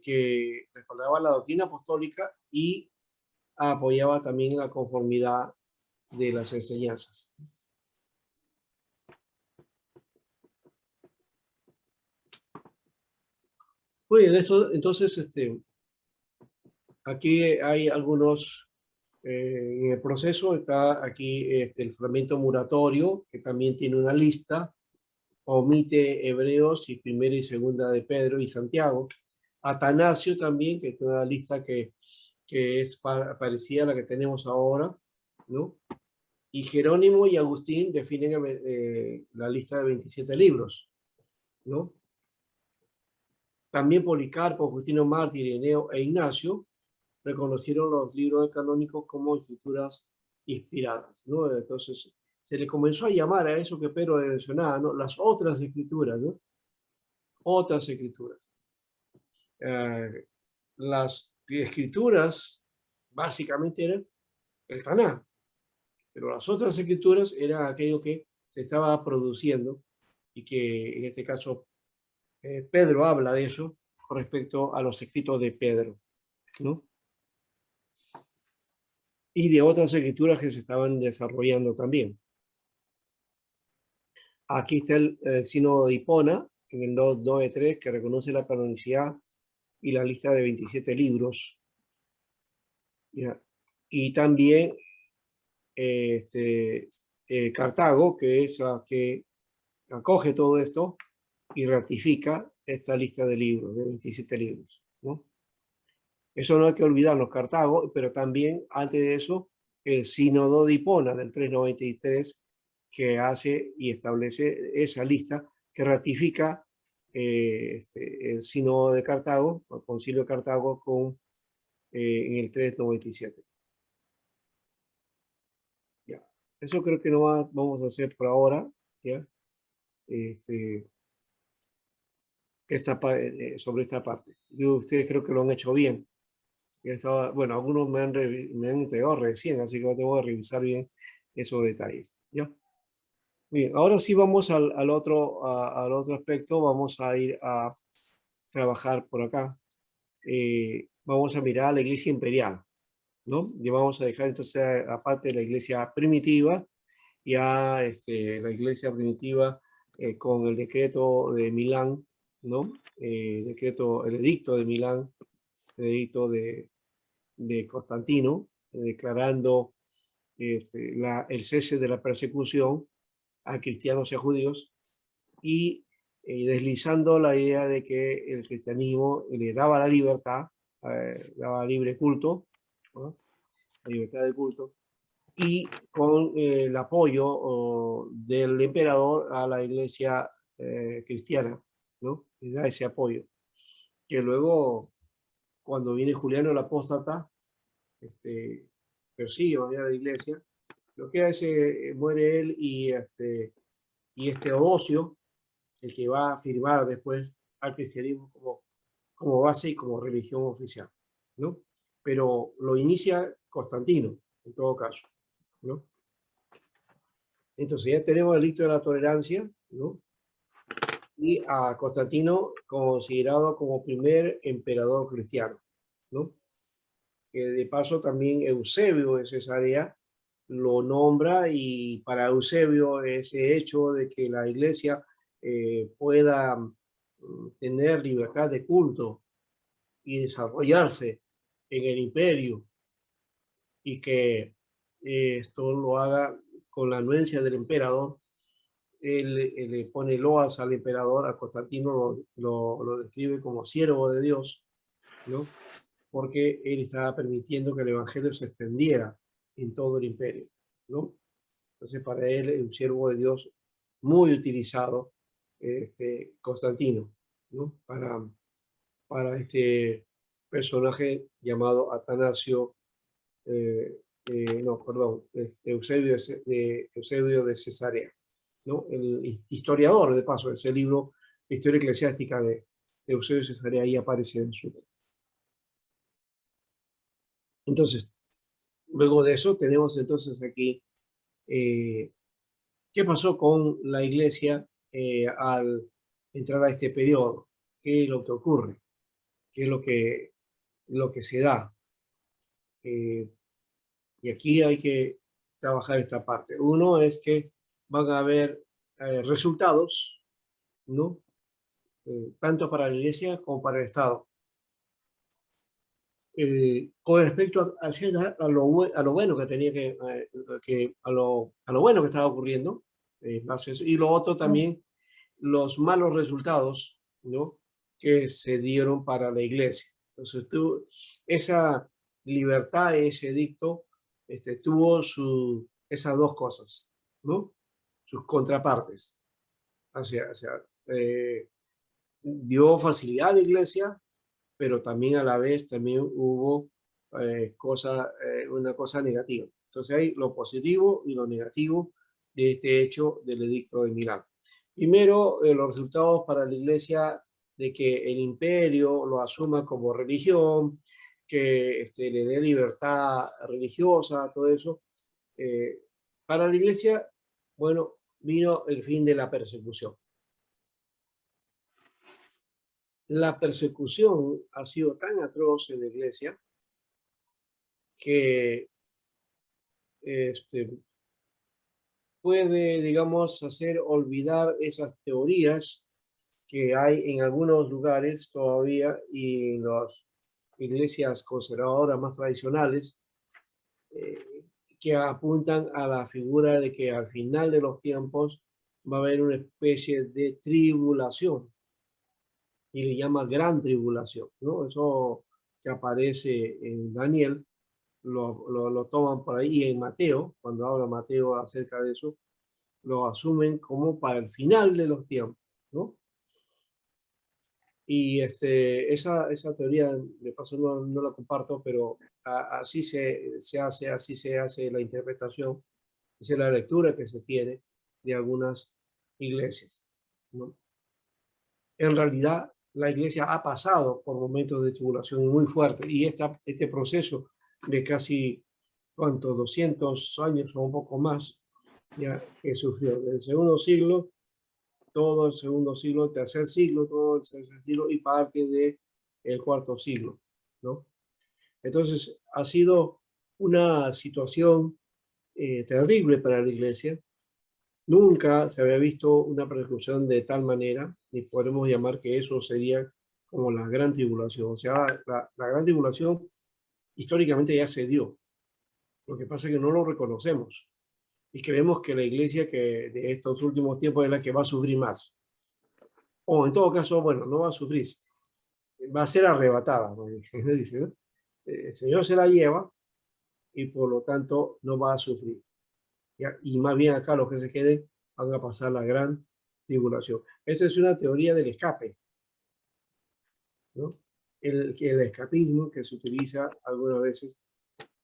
Que respaldaba la doctrina apostólica y apoyaba también la conformidad de las enseñanzas. Muy bien, entonces, aquí hay algunos, en el proceso está aquí el fragmento muratorio, que también tiene una lista, omite Hebreos y Primera y Segunda de Pedro y Santiago. Atanasio también, que tiene una lista que es parecida a la que tenemos ahora, ¿no? Y Jerónimo y Agustín definen la lista de 27 libros, ¿no? También Policarpo, Justino Mártir, Ireneo e Ignacio reconocieron los libros canónicos como escrituras inspiradas, ¿no? Entonces, se le comenzó a llamar a eso que Pedro mencionaba, ¿no? Las otras escrituras, ¿no? Otras escrituras. Las escrituras básicamente eran el Taná, pero las otras escrituras eran aquello que se estaba produciendo y que en este caso Pedro habla de eso con respecto a los escritos de Pedro, ¿no? Y de otras escrituras que se estaban desarrollando también. Aquí está el sínodo de Hipona, en el 9.3, que reconoce la canonicidad y la lista de 27 libros. ¿Ya? Y también Cartago, que es la que acoge todo esto y ratifica esta lista de libros, de 27 libros, ¿no? Eso no hay que olvidarnos, Cartago, pero también antes de eso, el sínodo de Hipona del 393, que hace y establece esa lista que ratifica el sínodo de Cartago, el concilio de Cartago, en el 397. Ya. Eso creo que no vamos a hacer por ahora, ¿ya? Sobre esta parte. Ustedes creo que lo han hecho bien. Bueno, algunos me han entregado recién, así que tengo que revisar bien esos detalles, ¿ya? Bien, ahora sí vamos al otro aspecto. Vamos a ir a trabajar por acá. Vamos a mirar a la iglesia imperial, ¿no? Y vamos a dejar entonces aparte de la iglesia primitiva, ya la iglesia primitiva con el decreto de Milán, ¿no? El edicto de Milán, el edicto de Constantino, declarando el cese de la persecución a cristianos y a judíos y deslizando la idea de que el cristianismo le daba la libertad, daba libre culto, ¿no? La libertad de culto, y con el apoyo del emperador a la iglesia cristiana, ¿no? Le da ese apoyo, que luego, cuando viene Juliano el Apóstata, persigue a la iglesia, lo que hace, muere él y Teodosio, el que va a firmar después al cristianismo como base y como religión oficial, ¿no? Pero lo inicia Constantino, en todo caso, ¿no? Entonces ya tenemos el edicto de la tolerancia, ¿no? Y a Constantino considerado como primer emperador cristiano, ¿no? Que de paso también Eusebio de Cesarea lo nombra, y para Eusebio ese hecho de que la iglesia pueda tener libertad de culto y desarrollarse en el imperio, y que esto lo haga con la anuencia del emperador. Él le pone loas al emperador, a Constantino lo describe como siervo de Dios, ¿no? Porque él estaba permitiendo que el evangelio se extendiera en todo el imperio, ¿no? Entonces para él es un siervo de Dios muy utilizado, Constantino, ¿no? Para este personaje llamado Atanasio, no, perdón, Eusebio de Cesarea, ¿no? El historiador, de paso, ese libro, la historia eclesiástica de Eusebio de Cesarea, ahí aparece en su. Entonces, luego de eso tenemos entonces aquí, ¿qué pasó con la iglesia al entrar a este periodo? ¿Qué es lo que ocurre? ¿Qué es lo que se da? Y aquí hay que trabajar esta parte. Uno es que van a haber resultados, ¿no? Tanto para la iglesia como para el Estado. Con respecto a lo bueno que tenía a lo bueno que estaba ocurriendo, y lo otro también, los malos resultados, ¿no? Que se dieron para la iglesia. Entonces, esa libertad, ese edicto, tuvo esas dos cosas, ¿no? Sus contrapartes. Eh, dio facilidad a la iglesia, pero también a la vez también hubo una cosa negativa. Entonces hay lo positivo y lo negativo de este hecho del edicto de Milán. Primero, los resultados para la iglesia de que el imperio lo asuma como religión, que le dé libertad religiosa, todo eso. Para la iglesia, bueno, vino el fin de la persecución. La persecución ha sido tan atroz en la iglesia que puede, digamos, hacer olvidar esas teorías que hay en algunos lugares todavía, y en las iglesias conservadoras más tradicionales, que apuntan a la figura de que al final de los tiempos va a haber una especie de tribulación, y le llama gran tribulación, ¿no? Eso que aparece en Daniel, lo toman por ahí, y en Mateo, cuando habla Mateo acerca de eso, lo asumen como para el final de los tiempos, ¿no? Y esa teoría, de paso, no la comparto, pero así se hace la interpretación, esa es la lectura que se tiene de algunas iglesias, ¿no? En realidad, la iglesia ha pasado por momentos de tribulación muy fuertes, y este proceso de casi, ¿cuánto? 200 años o un poco más, ya que sufrió desde el segundo siglo, todo el segundo siglo, el tercer siglo, todo el tercer siglo y parte del cuarto siglo, ¿no? Entonces, ha sido una situación terrible para la iglesia. Nunca se había visto una persecución de tal manera, y podemos llamar que eso sería como la gran tribulación. O sea, la gran tribulación históricamente ya se dio. Lo que pasa es que no lo reconocemos, y creemos que la iglesia que de estos últimos tiempos es la que va a sufrir más. O en todo caso, bueno, no va a sufrir, va a ser arrebatada, ¿no? Dice, ¿no? El Señor se la lleva, y por lo tanto no va a sufrir. Y más bien acá los que se queden van a pasar la gran tribulación. Esa es una teoría del escape, ¿no? El escapismo que se utiliza algunas veces,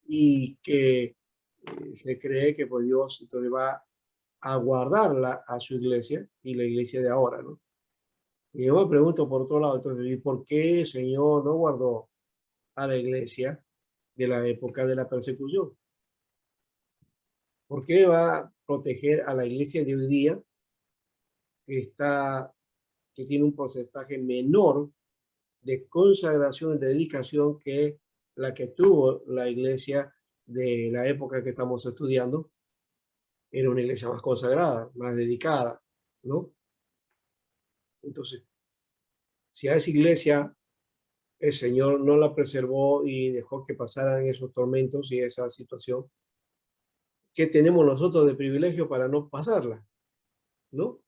y que se cree que por Dios entonces va a guardarla a su iglesia, y la iglesia de ahora, ¿no? Y yo me pregunto por otro lado, entonces, ¿y por qué el Señor no guardó a la iglesia de la época de la persecución. ¿Por qué va a proteger a la iglesia de hoy día que tiene un porcentaje menor de consagración y de dedicación que la que tuvo la iglesia de la época que estamos estudiando? Era una iglesia más consagrada, más dedicada, ¿no? Entonces, si a esa iglesia el Señor no la preservó y dejó que pasaran esos tormentos y esa situación, ¿qué tenemos nosotros de privilegio para no pasarla? ¿No?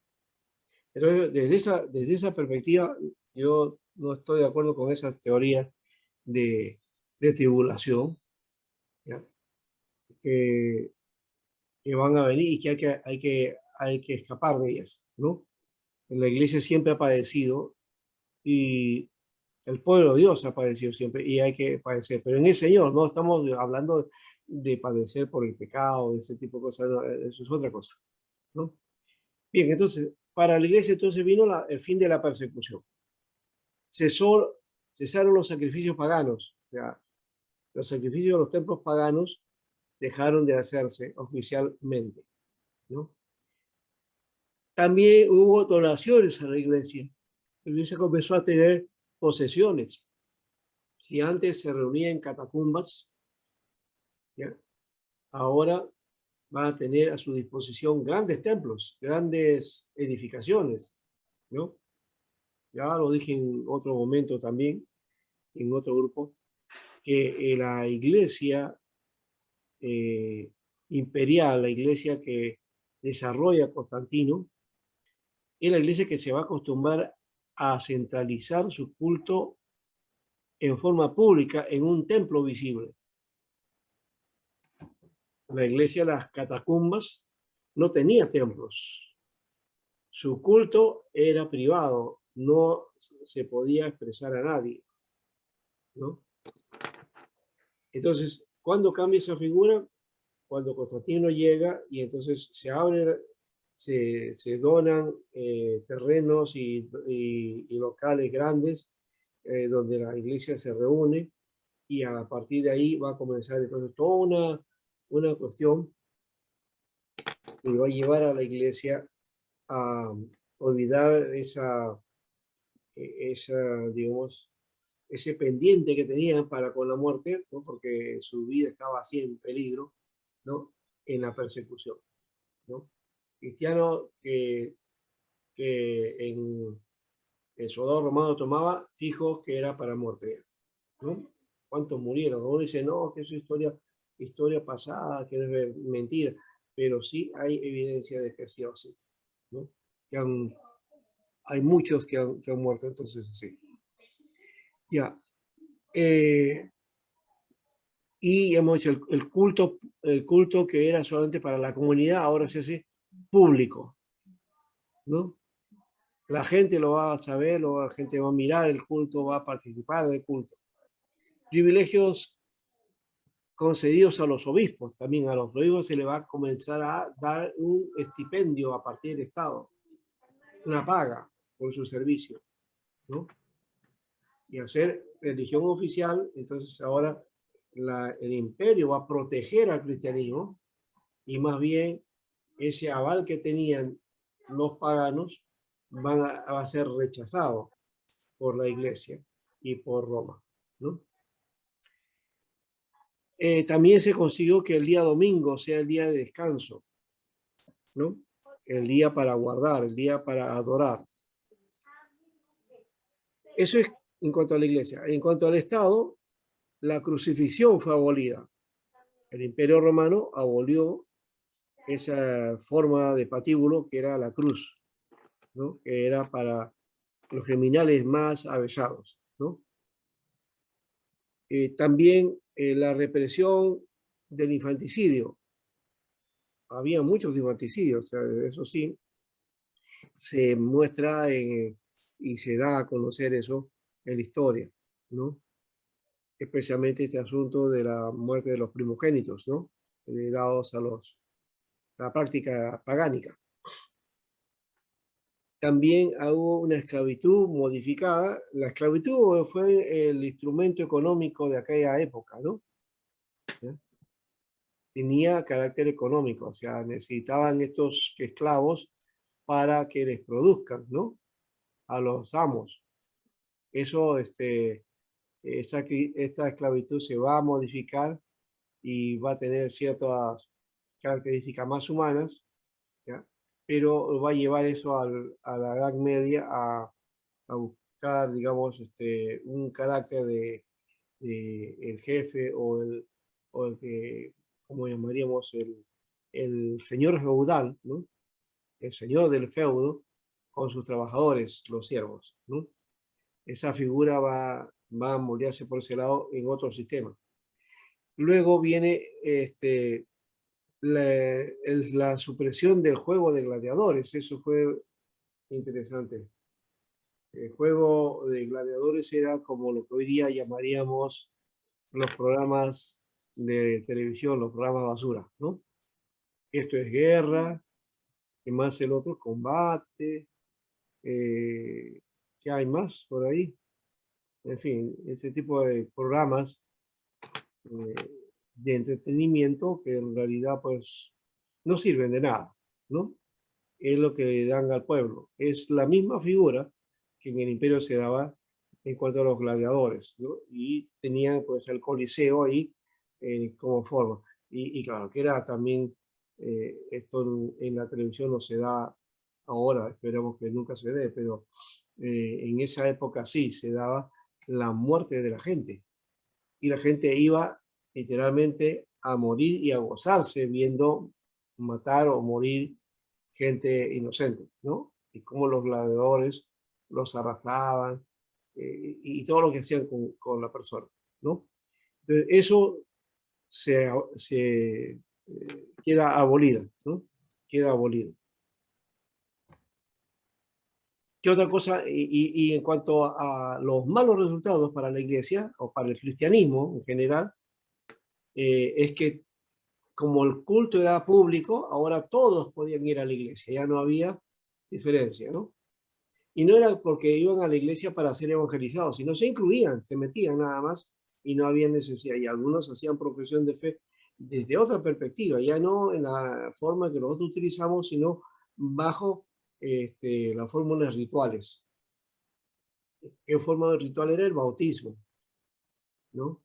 Entonces, desde esa perspectiva, yo no estoy de acuerdo con esas teorías de tribulación, ¿ya? Que, que van a venir y que hay que escapar de ellas, ¿no? La iglesia siempre ha padecido y el pueblo de Dios ha padecido siempre y hay que padecer. Pero en el Señor no estamos hablando de padecer por el pecado, ese tipo de cosas, no, eso es otra cosa, ¿no? Bien, entonces, para la iglesia entonces vino el fin de la persecución. Cesaron los sacrificios paganos, o sea, los sacrificios de los templos paganos dejaron de hacerse oficialmente, ¿no? También hubo donaciones a la iglesia. La iglesia comenzó a tener posesiones. Si antes se reunía en catacumbas, ¿ya? Ahora van a tener a su disposición grandes templos, grandes edificaciones, ¿no? Ya lo dije en otro momento también, en otro grupo, que la iglesia imperial, la iglesia que desarrolla Constantino, es la iglesia que se va a acostumbrar a centralizar su culto en forma pública en un templo visible. La iglesia de las catacumbas no tenía templos. Su culto era privado, no se podía expresar a nadie, ¿no? Entonces, ¿cuándo cambia esa figura? Cuando Constantino llega y entonces se abre, se donan terrenos y locales grandes donde la iglesia se reúne y a partir de ahí va a comenzar entonces toda una cuestión que va a llevar a la iglesia a olvidar digamos, ese pendiente que tenían para con la muerte, ¿no? Porque su vida estaba así en peligro, ¿no? En la persecución, ¿no? Cristiano que en el soldado romano tomaba fijos que era para muerte, ¿no? ¿Cuántos murieron? Uno dice, no, que es historia pasada, que es mentira, pero sí hay evidencia de que ha sido así, ¿no? Hay muchos que han muerto, entonces sí. Ya. Y hemos hecho el culto que era solamente para la comunidad, ahora se hace público, ¿no? La gente lo va a saber, la gente va a mirar el culto, va a participar del culto. Privilegios concedidos a los obispos, también a los obispos se le va a comenzar a dar un estipendio a partir del Estado, una paga por su servicio, ¿no? Y hacer religión oficial, entonces ahora el imperio va a proteger al cristianismo y más bien ese aval que tenían los paganos va a ser rechazado por la iglesia y por Roma, ¿no? También se consiguió que el día domingo sea el día de descanso, ¿no? El día para guardar, el día para adorar. Eso es en cuanto a la iglesia. En cuanto al Estado, la crucifixión fue abolida. El Imperio Romano abolió esa forma de patíbulo que era la cruz, ¿no? Que era para los criminales más avesados, ¿no? También la represión del infanticidio. Había muchos infanticidios, o sea, eso sí, se muestra y se da a conocer eso en la historia, ¿no? Especialmente este asunto de la muerte de los primogénitos, ¿no? Dados a la práctica pagánica. también hubo una esclavitud modificada. La esclavitud fue el instrumento económico de aquella época, ¿no? ¿Ya? Tenía carácter económico, o sea, necesitaban estos esclavos para que les produzcan, ¿no? A los amos. Eso, esta esclavitud se va a modificar y va a tener ciertas características más humanas, ¿ya? Pero va a llevar eso a la Edad Media a buscar, digamos, un carácter de el jefe o el que, como llamaríamos, el señor feudal, ¿no? El señor del feudo con sus trabajadores, los siervos, ¿no? Esa figura va a moldearse por ese lado en otro sistema. Luego viene la supresión del juego de gladiadores. Eso fue interesante. El juego de gladiadores era como lo que hoy día llamaríamos los programas de televisión, los programas basura, ¿no? Esto es guerra, y más el otro combate. ¿Qué hay más por ahí? En fin, ese tipo de programas de entretenimiento que en realidad pues no sirven de nada, ¿no? Es lo que le dan al pueblo. Es la misma figura que en el imperio se daba en cuanto a los gladiadores, ¿no? Y tenían pues el coliseo ahí como forma. Y claro, que era también, esto en la televisión no se da ahora, esperamos que nunca se dé, pero en esa época sí se daba la muerte de la gente. Y la gente iba literalmente a morir y a gozarse viendo matar o morir gente inocente, ¿no? Y cómo los gladiadores los arrastraban y todo lo que hacían con la persona, ¿no? Entonces, eso queda abolido, ¿no? Queda abolido. ¿Qué otra cosa? Y en cuanto a los malos resultados para la iglesia o para el cristianismo en general, es que como el culto era público, ahora todos podían ir a la iglesia, ya no había diferencia, ¿no? Y no era porque iban a la iglesia para ser evangelizados, sino se incluían, se metían nada más y no había necesidad. Y algunos hacían profesión de fe desde otra perspectiva, ya no en la forma que nosotros utilizamos, sino bajo las fórmulas rituales. ¿Qué forma de ritual era el bautismo? ¿No?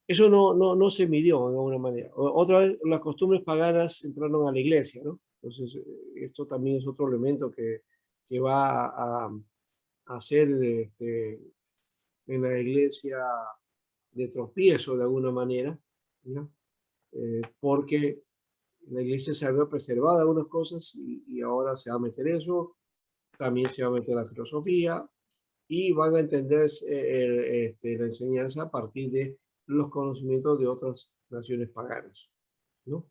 Eso no se midió de alguna manera. Otra vez, las costumbres paganas entraron a la iglesia, ¿no? Entonces, esto también es otro elemento que va a ser en la iglesia de tropiezo de alguna manera, ¿no? Porque la iglesia se había preservado algunas cosas y ahora se va a meter eso, también se va a meter la filosofía y van a entender la enseñanza a partir de los conocimientos de otras naciones paganas, ¿no?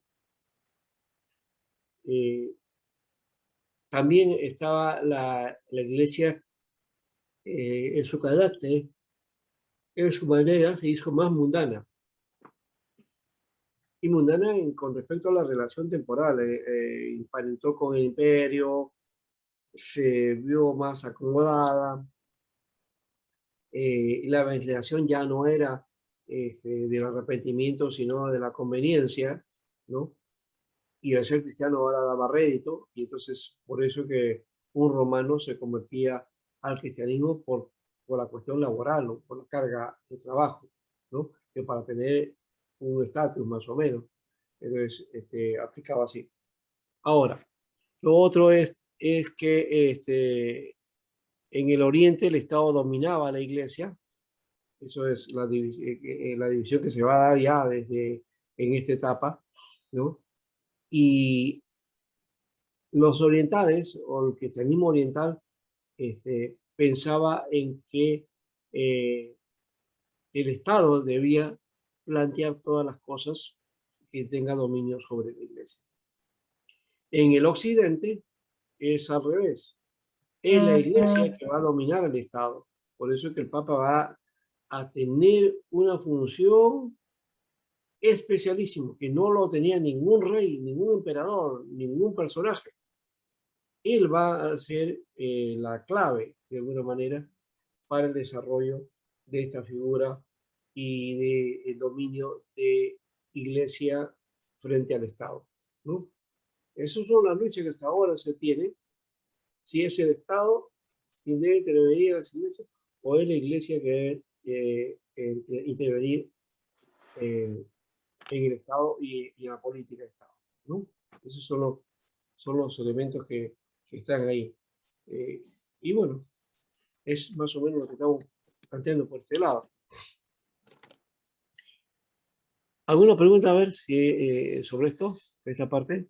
También estaba la iglesia en su carácter, en su manera, se hizo más mundana. Y mundana con respecto a la relación temporal, emparentó con el imperio, se vio más acomodada, la evangelización ya no era del arrepentimiento, sino de la conveniencia, ¿no? Y al ser cristiano ahora daba rédito, y entonces por eso que un romano se convertía al cristianismo por la cuestión laboral, ¿no? Por la carga de trabajo, ¿no? Que para tener un estatus más o menos. Entonces, aplicaba así. Ahora, lo otro es que en el oriente el Estado dominaba a la iglesia. Eso es la división que se va a dar ya desde en esta etapa, ¿no? Y los orientales, o el cristianismo oriental, pensaba en que el Estado debía plantear todas las cosas que tenga dominio sobre la iglesia. En el occidente es al revés. Es la iglesia que va a dominar al Estado. Por eso es que el Papa va a tener una función especialísima, que no lo tenía ningún rey, ningún emperador, ningún personaje. él va a ser la clave, de alguna manera, para el desarrollo de esta figura y del dominio de Iglesia frente al Estado, ¿no? Esas son las luchas que hasta ahora se tienen. Si es el Estado quien debe intervenir en las iglesias o es la Iglesia que debe intervenir en el Estado y en la política del Estado, ¿no? Esos son los elementos que están ahí. Y bueno, es más o menos lo que estamos planteando por este lado. ¿Alguna pregunta a ver si, sobre esto, esta parte?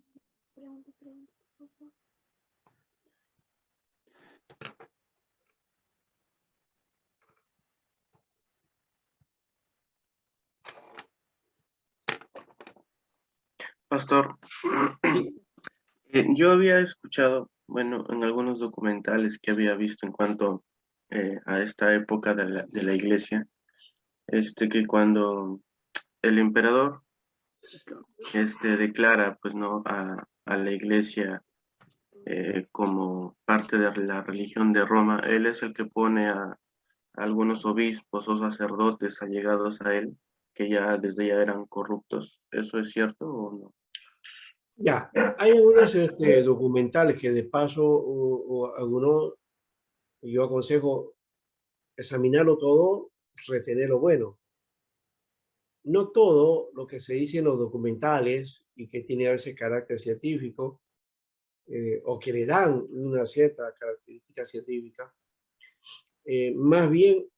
Pastor, yo había escuchado, bueno, en algunos documentales que había visto en cuanto a esta época de la iglesia, que cuando el emperador declara, pues, ¿no? A la iglesia como parte de la religión de Roma, él es el que pone a algunos obispos o sacerdotes allegados a él, que ya desde ya eran corruptos. ¿Eso es cierto o no? Ya, hay algunos documentales que de paso, o algunos, yo aconsejo examinarlo todo, retener lo bueno. No todo lo que se dice en los documentales y que tiene a veces carácter científico o que le dan una cierta característica científica, más bien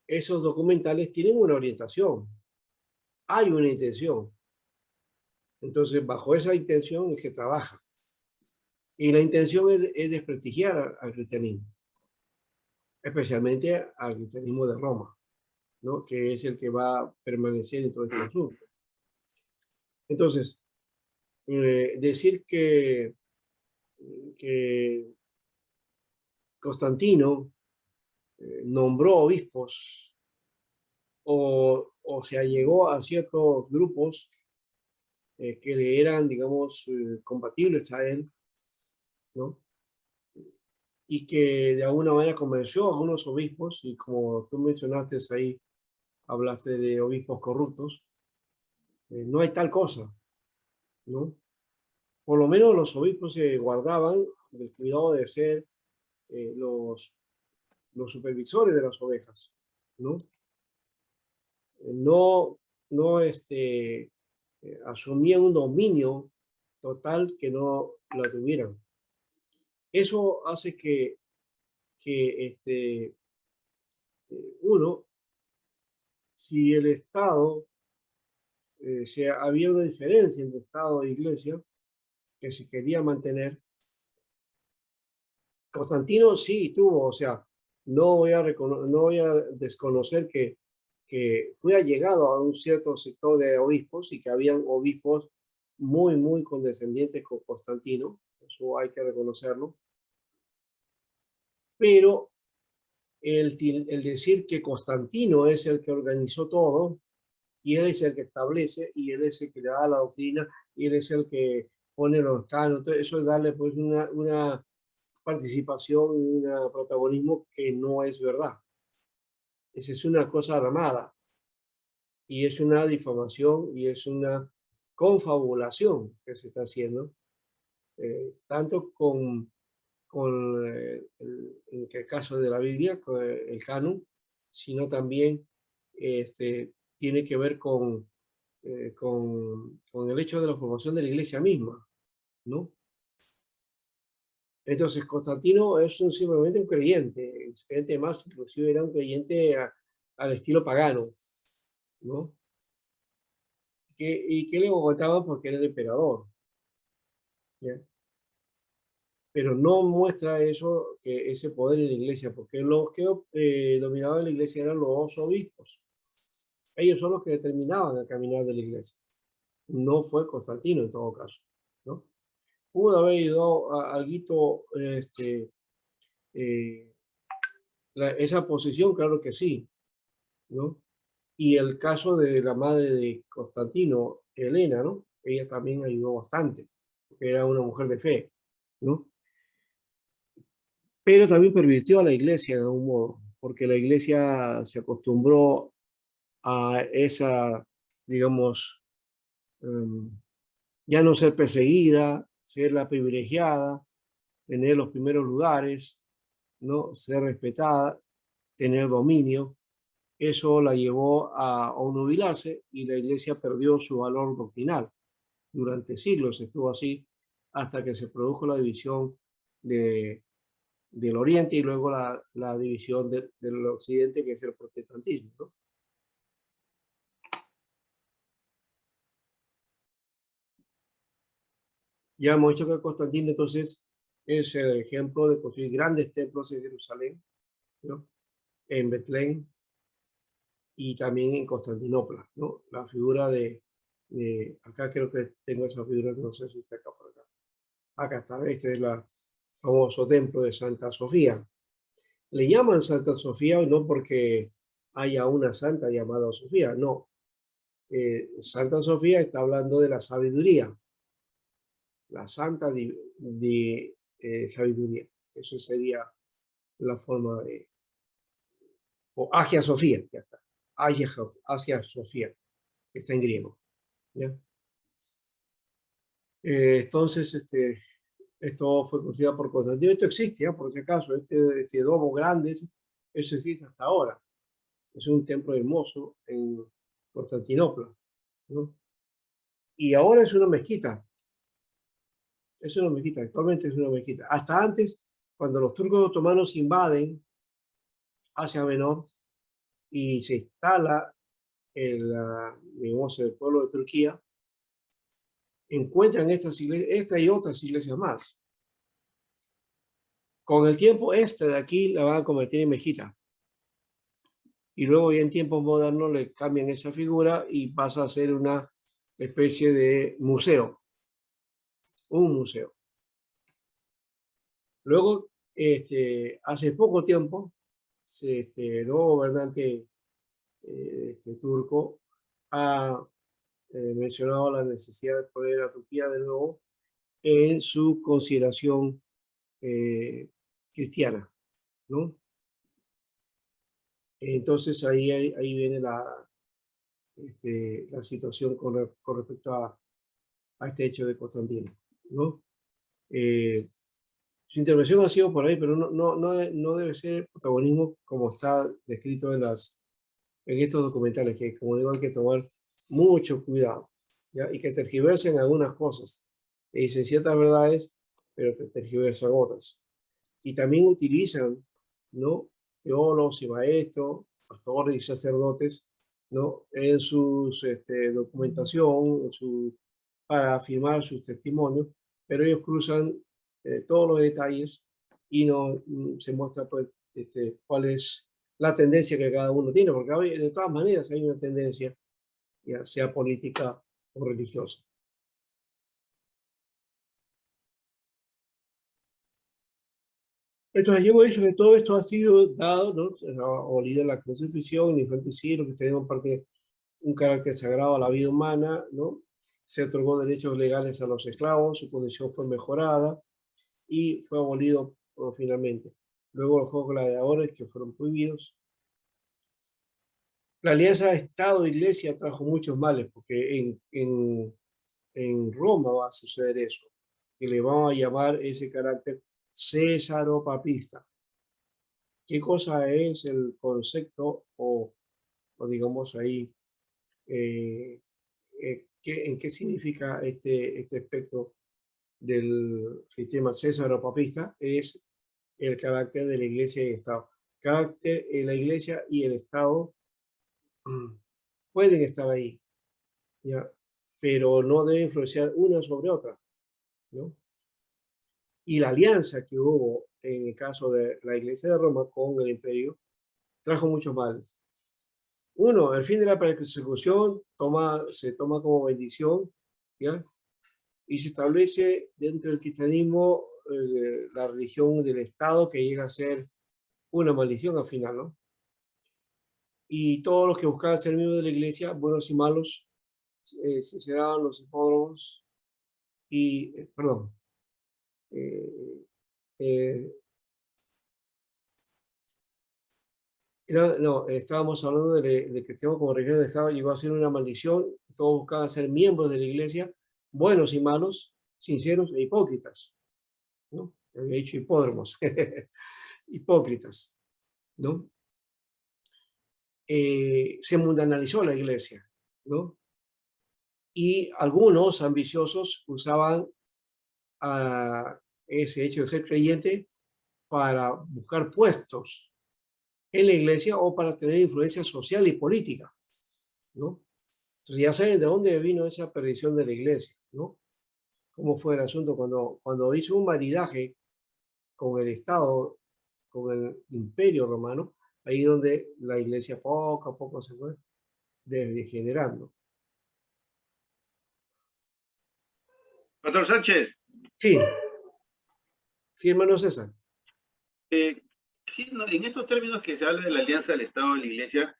esos documentales tienen una orientación, hay una intención. Entonces, bajo esa intención es que trabaja. Y la intención es desprestigiar al cristianismo, especialmente al cristianismo de Roma, ¿no? Que es el que va a permanecer en todo este asunto. Entonces, decir que Constantino nombró obispos o se allegó a ciertos grupos que le eran, digamos, compatibles a él, ¿no? Y que de alguna manera convenció a algunos obispos, y como tú mencionaste ahí, hablaste de obispos corruptos, no hay tal cosa, ¿no? Por lo menos los obispos se guardaban del cuidado de ser los supervisores de las ovejas, ¿no? No, no asumían un dominio total que no la tuvieran. Eso hace que uno, si el Estado, había una diferencia entre Estado e Iglesia que se quería mantener. Constantino sí tuvo, o sea, no voy a desconocer que fue allegado a un cierto sector de obispos y que habían obispos muy condescendientes con Constantino, eso hay que reconocerlo, pero el decir que Constantino es el que organizó todo y él es el que establece y él es el que le da la doctrina y él es el que pone los canos, entonces eso es darle pues una participación y un protagonismo que no es verdad. Esa es una cosa armada y es una difamación y es una confabulación que se está haciendo, tanto con en el caso de la Biblia, con el canon, sino también tiene que ver con el hecho de la formación de la iglesia misma, ¿no? Entonces, Constantino es simplemente un creyente más, inclusive era un creyente al estilo pagano, ¿no? Y que le aguantaba porque era el emperador, ¿ya? Pero no muestra eso, que ese poder en la iglesia, porque los que dominaban la iglesia eran los obispos. Ellos son los que determinaban el caminar de la iglesia. No fue Constantino en todo caso, ¿no? Pudo haber ido a algo, esa posición, claro que sí, ¿no? Y el caso de la madre de Constantino, Helena, ¿no? Ella también ayudó bastante, porque era una mujer de fe, ¿no? pero también pervirtió a la iglesia de algún modo, porque la iglesia se acostumbró a esa, digamos, ya no ser perseguida, ser la privilegiada, tener los primeros lugares, ¿no? Ser respetada, tener dominio. Eso la llevó a obnubilarse y la iglesia perdió su valor doctrinal. Durante siglos estuvo así hasta que se produjo la división del Oriente y luego la división del Occidente, que es el protestantismo, ¿no? Ya hemos dicho que Constantino entonces es el ejemplo de construir grandes templos en Jerusalén, ¿no? En Betlén y también en Constantinopla, ¿no? La figura acá creo que tengo esa figura, no sé si está acá por acá. Acá está, este es el famoso templo de Santa Sofía. Le llaman Santa Sofía no porque haya una santa llamada Sofía, no. Santa Sofía está hablando de la sabiduría, la santa sabiduría. Eso sería la forma de... O Agia Sofía, ya está. Agia Sofía, que está en griego. ¿Ya? Entonces, esto fue construido por Constantino. Esto existe, por si acaso, este domo grande, eso existe hasta ahora. Es un templo hermoso en Constantinopla, ¿no? Y ahora es una mezquita. Es una mezquita, actualmente es una mezquita. Hasta antes, cuando los turcos otomanos invaden Asia Menor y se instala digamos, el pueblo de Turquía, encuentran esta y otras iglesias más. Con el tiempo, esta de aquí la van a convertir en mezquita. Y luego ya en tiempos modernos le cambian esa figura y pasa a ser una especie de museo. Un museo. Luego, hace poco tiempo, el nuevo gobernante turco ha mencionado la necesidad de poner a Turquía de nuevo en su consideración cristiana, ¿no? Entonces ahí viene la situación con respecto a este hecho de Constantino, ¿no? Su intervención ha sido por ahí, pero no debe ser el protagonismo como está descrito en estos documentales, que como digo hay que tomar mucho cuidado, ¿ya? Y que tergiversen algunas cosas, que dicen ciertas verdades, pero tergiversan otras. Y también utilizan, ¿no? Teólogos y maestros, pastores y sacerdotes, ¿no? En su documentación, para afirmar sus testimonios, pero ellos cruzan todos los detalles y no se muestra pues, cuál es la tendencia que cada uno tiene, porque de todas maneras hay una tendencia, ya sea política o religiosa. Entonces, hemos dicho que todo esto ha sido dado, ¿no? Se ha abolido la crucifixión, el infanticida, que tenemos parte un carácter sagrado a la vida humana, ¿no? Se otorgó derechos legales a los esclavos, su condición fue mejorada y fue abolido finalmente. Luego los juegos gladiadores que fueron prohibidos. La alianza Estado-Iglesia trajo muchos males, porque en Roma va a suceder eso, que le vamos a llamar ese carácter césaropapista. ¿Qué cosa es el concepto o digamos ahí, en qué significa este aspecto del sistema césaropapista? Es el carácter de la Iglesia y el Estado. Carácter en la Iglesia y el Estado pueden estar ahí, ¿ya? Pero no deben influenciar una sobre otra, ¿no? Y la alianza que hubo en el caso de la Iglesia de Roma con el Imperio trajo muchos males. Uno, el fin de la persecución se toma como bendición, ¿ya? Y se establece dentro del cristianismo la religión del Estado, que llega a ser una maldición al final, ¿no? Y todos los que buscaban ser miembros de la iglesia, buenos y malos, se cerraban los hipódromos y, perdón, No, estábamos hablando de que Cristiano como religión de Estado llegó a ser una maldición. Todos buscaban ser miembros de la iglesia, buenos y malos, sinceros e hipócritas, ¿no? Había dicho hipódromos, hipócritas, ¿no? Se mundanalizó la iglesia, ¿no? Y algunos ambiciosos usaban ese hecho de ser creyente para buscar puestos en la iglesia o para tener influencia social y política, ¿no? Entonces ya saben de dónde vino esa perdición de la iglesia, ¿no? Cómo fue el asunto cuando hizo un maridaje con el Estado, con el Imperio Romano, ahí donde la iglesia poco a poco se fue degenerando. Pastor Sánchez, Sí, sí, hermano César. sí, en estos términos que se habla de la alianza del Estado y la Iglesia,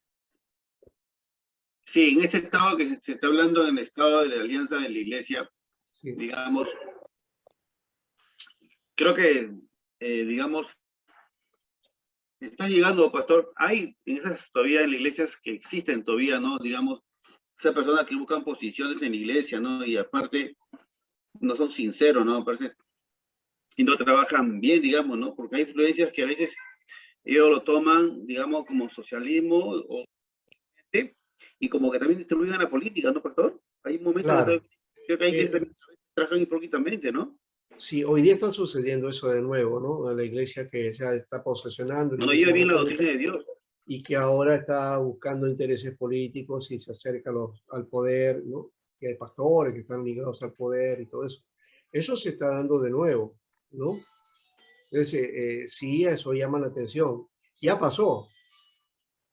sí, en este estado que se está hablando, en el estado de la alianza de la Iglesia, Sí. digamos, creo que, digamos, está llegando, pastor, hay en esas todavía en las iglesias que existen todavía, ¿no? Digamos, esas personas que buscan posiciones en la iglesia, ¿no? Y aparte, no son sinceros, ¿no? Aparte, y no trabajan bien, digamos, ¿no? Porque hay influencias que a veces ellos lo toman, digamos, como socialismo o, ¿sí? Y como que también distribuyen a la política, ¿no, pastor? Hay momentos Claro. que hay que también trabajar hipócritamente, ¿no? Sí, hoy día está sucediendo eso de nuevo, ¿no? La iglesia que ya está posesionando, la No iglesia lleva bien la católica, doctrina de Dios. y que ahora está buscando intereses políticos y se acerca al poder, ¿no? Que hay pastores que están ligados al poder y todo eso. Eso se está dando de nuevo, ¿no? Entonces, sí, eso llama la atención. Ya pasó.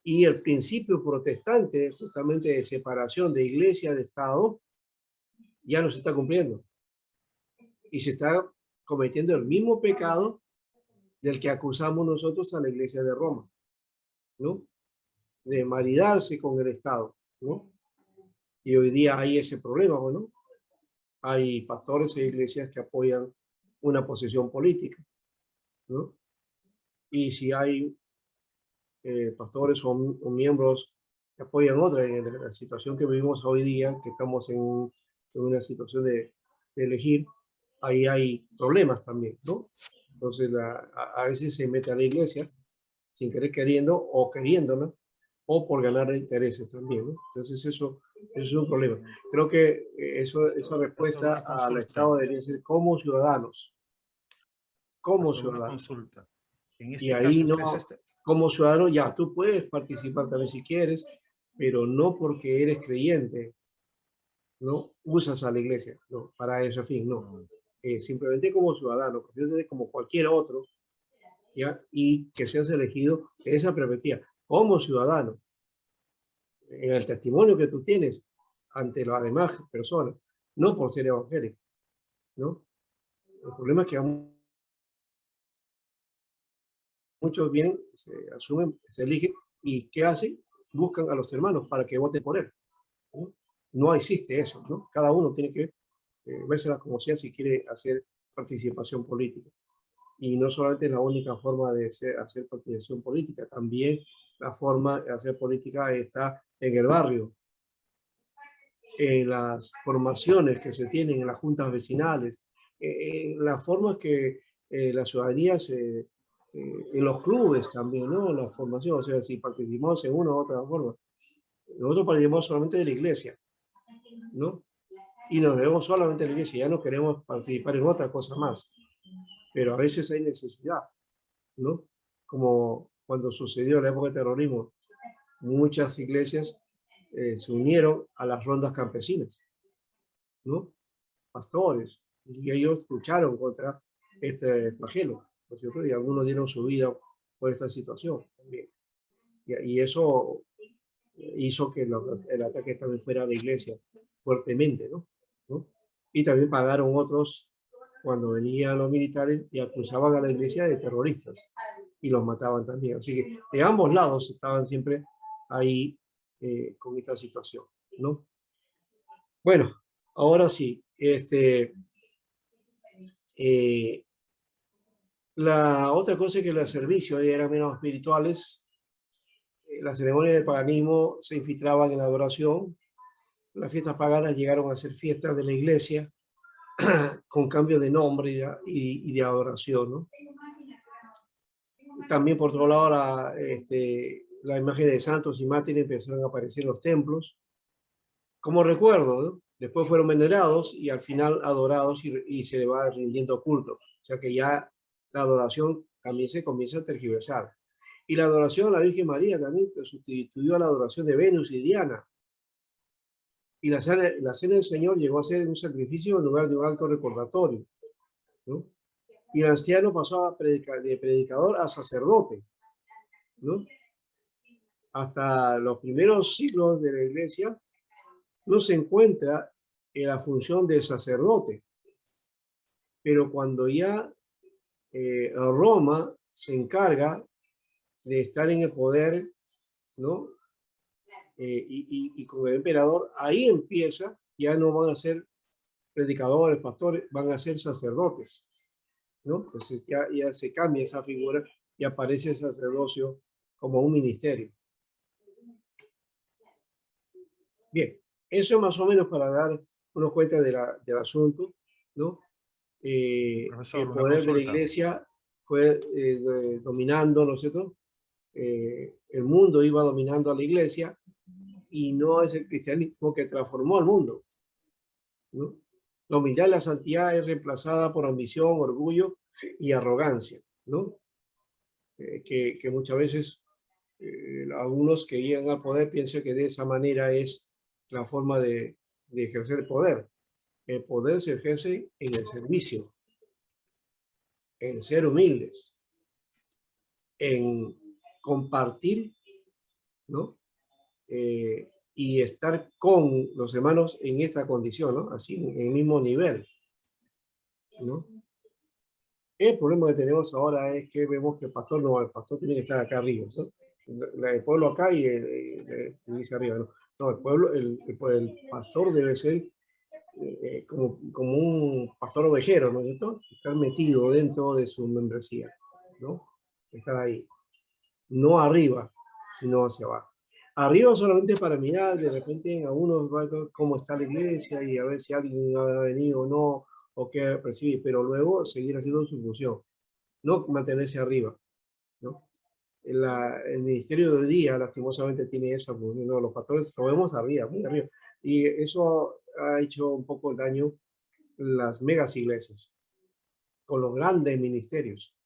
Y el principio protestante, justamente de separación de iglesia de Estado, ya no se está cumpliendo. Y se está cometiendo el mismo pecado del que acusamos nosotros a la iglesia de Roma, ¿no? De maridarse con el Estado, ¿no? Y hoy día hay ese problema, ¿no? Hay pastores e iglesias que apoyan una posición política, ¿no? Y si hay pastores o miembros que apoyan otra, en la situación que vivimos hoy día, que estamos en una situación de elegir, ahí hay problemas también, ¿no? Entonces, a veces se mete a la iglesia sin querer queriendo o queriéndola, o por ganar intereses también, ¿no? Entonces eso es un problema. Creo que esa respuesta Pastor, una al consulta. Estado debería ser como ciudadanos, como Pastor, una ciudadanos. consulta. En Y este ahí caso, no, como ciudadano ya, tú puedes participar también si quieres, pero no porque eres creyente, ¿no? Usas a la iglesia, ¿no? Para ese fin, no. Simplemente como ciudadano, como cualquier otro, ¿ya? Y que seas elegido en esa perspectiva, como ciudadano, en el testimonio que tú tienes ante las demás personas, no por ser evangélico, ¿no? El problema es que muchos vienen, se asumen, se eligen, y ¿qué hacen? Buscan a los hermanos para que voten por él, ¿no? No existe eso, ¿no? Cada uno tiene que vérsela como sea si quiere hacer participación política. Y no solamente es la única forma de hacer participación política, también la forma de hacer política está en el barrio, en las formaciones que se tienen en las juntas vecinales, en las formas que la ciudadanía en los clubes también, ¿no? En la formación, o sea, si participamos en una u otra forma. Nosotros participamos solamente de la iglesia, ¿no? Y nos debemos solamente a la iglesia, ya no queremos participar en otra cosa más. Pero a veces hay necesidad, ¿no? Como cuando sucedió la época del terrorismo, muchas iglesias se unieron a las rondas campesinas, ¿no? Pastores, y ellos lucharon contra este flagelo, ¿no es cierto? Y algunos dieron su vida por esta situación también. Y eso hizo que el ataque también fuera a la iglesia fuertemente, ¿no? ¿No? Y también pagaron otros cuando venían los militares y acusaban a la iglesia de terroristas y los mataban también. Así que de ambos lados estaban siempre ahí con esta situación, ¿no? Bueno, ahora sí, la otra cosa es que los servicios eran menos espirituales, las ceremonias de paganismo se infiltraban en la adoración. Las fiestas paganas llegaron a ser fiestas de la iglesia con cambio de nombre y de adoración, ¿no? También, por otro lado, la imagen de santos y mártires empezaron a aparecer en los templos. Como recuerdo, ¿no? Después fueron venerados y al final adorados y se le va rindiendo culto. O sea que ya la adoración también se comienza a tergiversar. Y la adoración a la Virgen María también sustituyó a la adoración de Venus y Diana. Y la cena del Señor llegó a ser un sacrificio en lugar de un acto recordatorio, ¿no? Y el anciano pasó a predicar, de predicador a sacerdote, ¿no? Hasta los primeros siglos de la iglesia no se encuentra en la función del sacerdote. Pero cuando ya Roma se encarga de estar en el poder, ¿no? Y con el emperador, ahí empieza, ya no van a ser predicadores, pastores, van a ser sacerdotes, ¿no? Entonces ya se cambia esa figura y aparece el sacerdocio como un ministerio. Bien, eso es más o menos para dar unos cuenta del asunto, ¿no? Profesor, el una poder de la consulta. iglesia fue dominando, ¿no es cierto? El mundo iba dominando a la iglesia y no es el cristianismo que transformó al mundo, ¿no? La humildad y la santidad es reemplazada por ambición, orgullo y arrogancia, ¿no? Que muchas veces algunos que llegan al poder piensan que de esa manera es la forma de ejercer el poder. El poder se ejerce en el servicio, en ser humildes, en compartir, ¿no? Y estar con los hermanos en esta condición, ¿no? Así, en el mismo nivel, ¿no? El problema que tenemos ahora es que vemos que el pastor tiene que estar acá arriba, ¿no? El pueblo acá y el dice arriba, ¿no? No, el pueblo, el pastor debe ser como un pastor ovejero, ¿no es cierto? Estar metido dentro de su membresía, ¿no? Estar ahí. No arriba, sino hacia abajo. Arriba solamente para mirar, de repente a uno va a ver cómo está la iglesia y a ver si alguien ha venido o no, o qué percibe, pero luego seguir haciendo su función, no mantenerse arriba, ¿no? El ministerio de hoy día, lastimosamente, tiene esa función, ¿no? Los pastores lo vemos arriba, muy arriba, y eso ha hecho un poco daño las megas iglesias, con los grandes ministerios.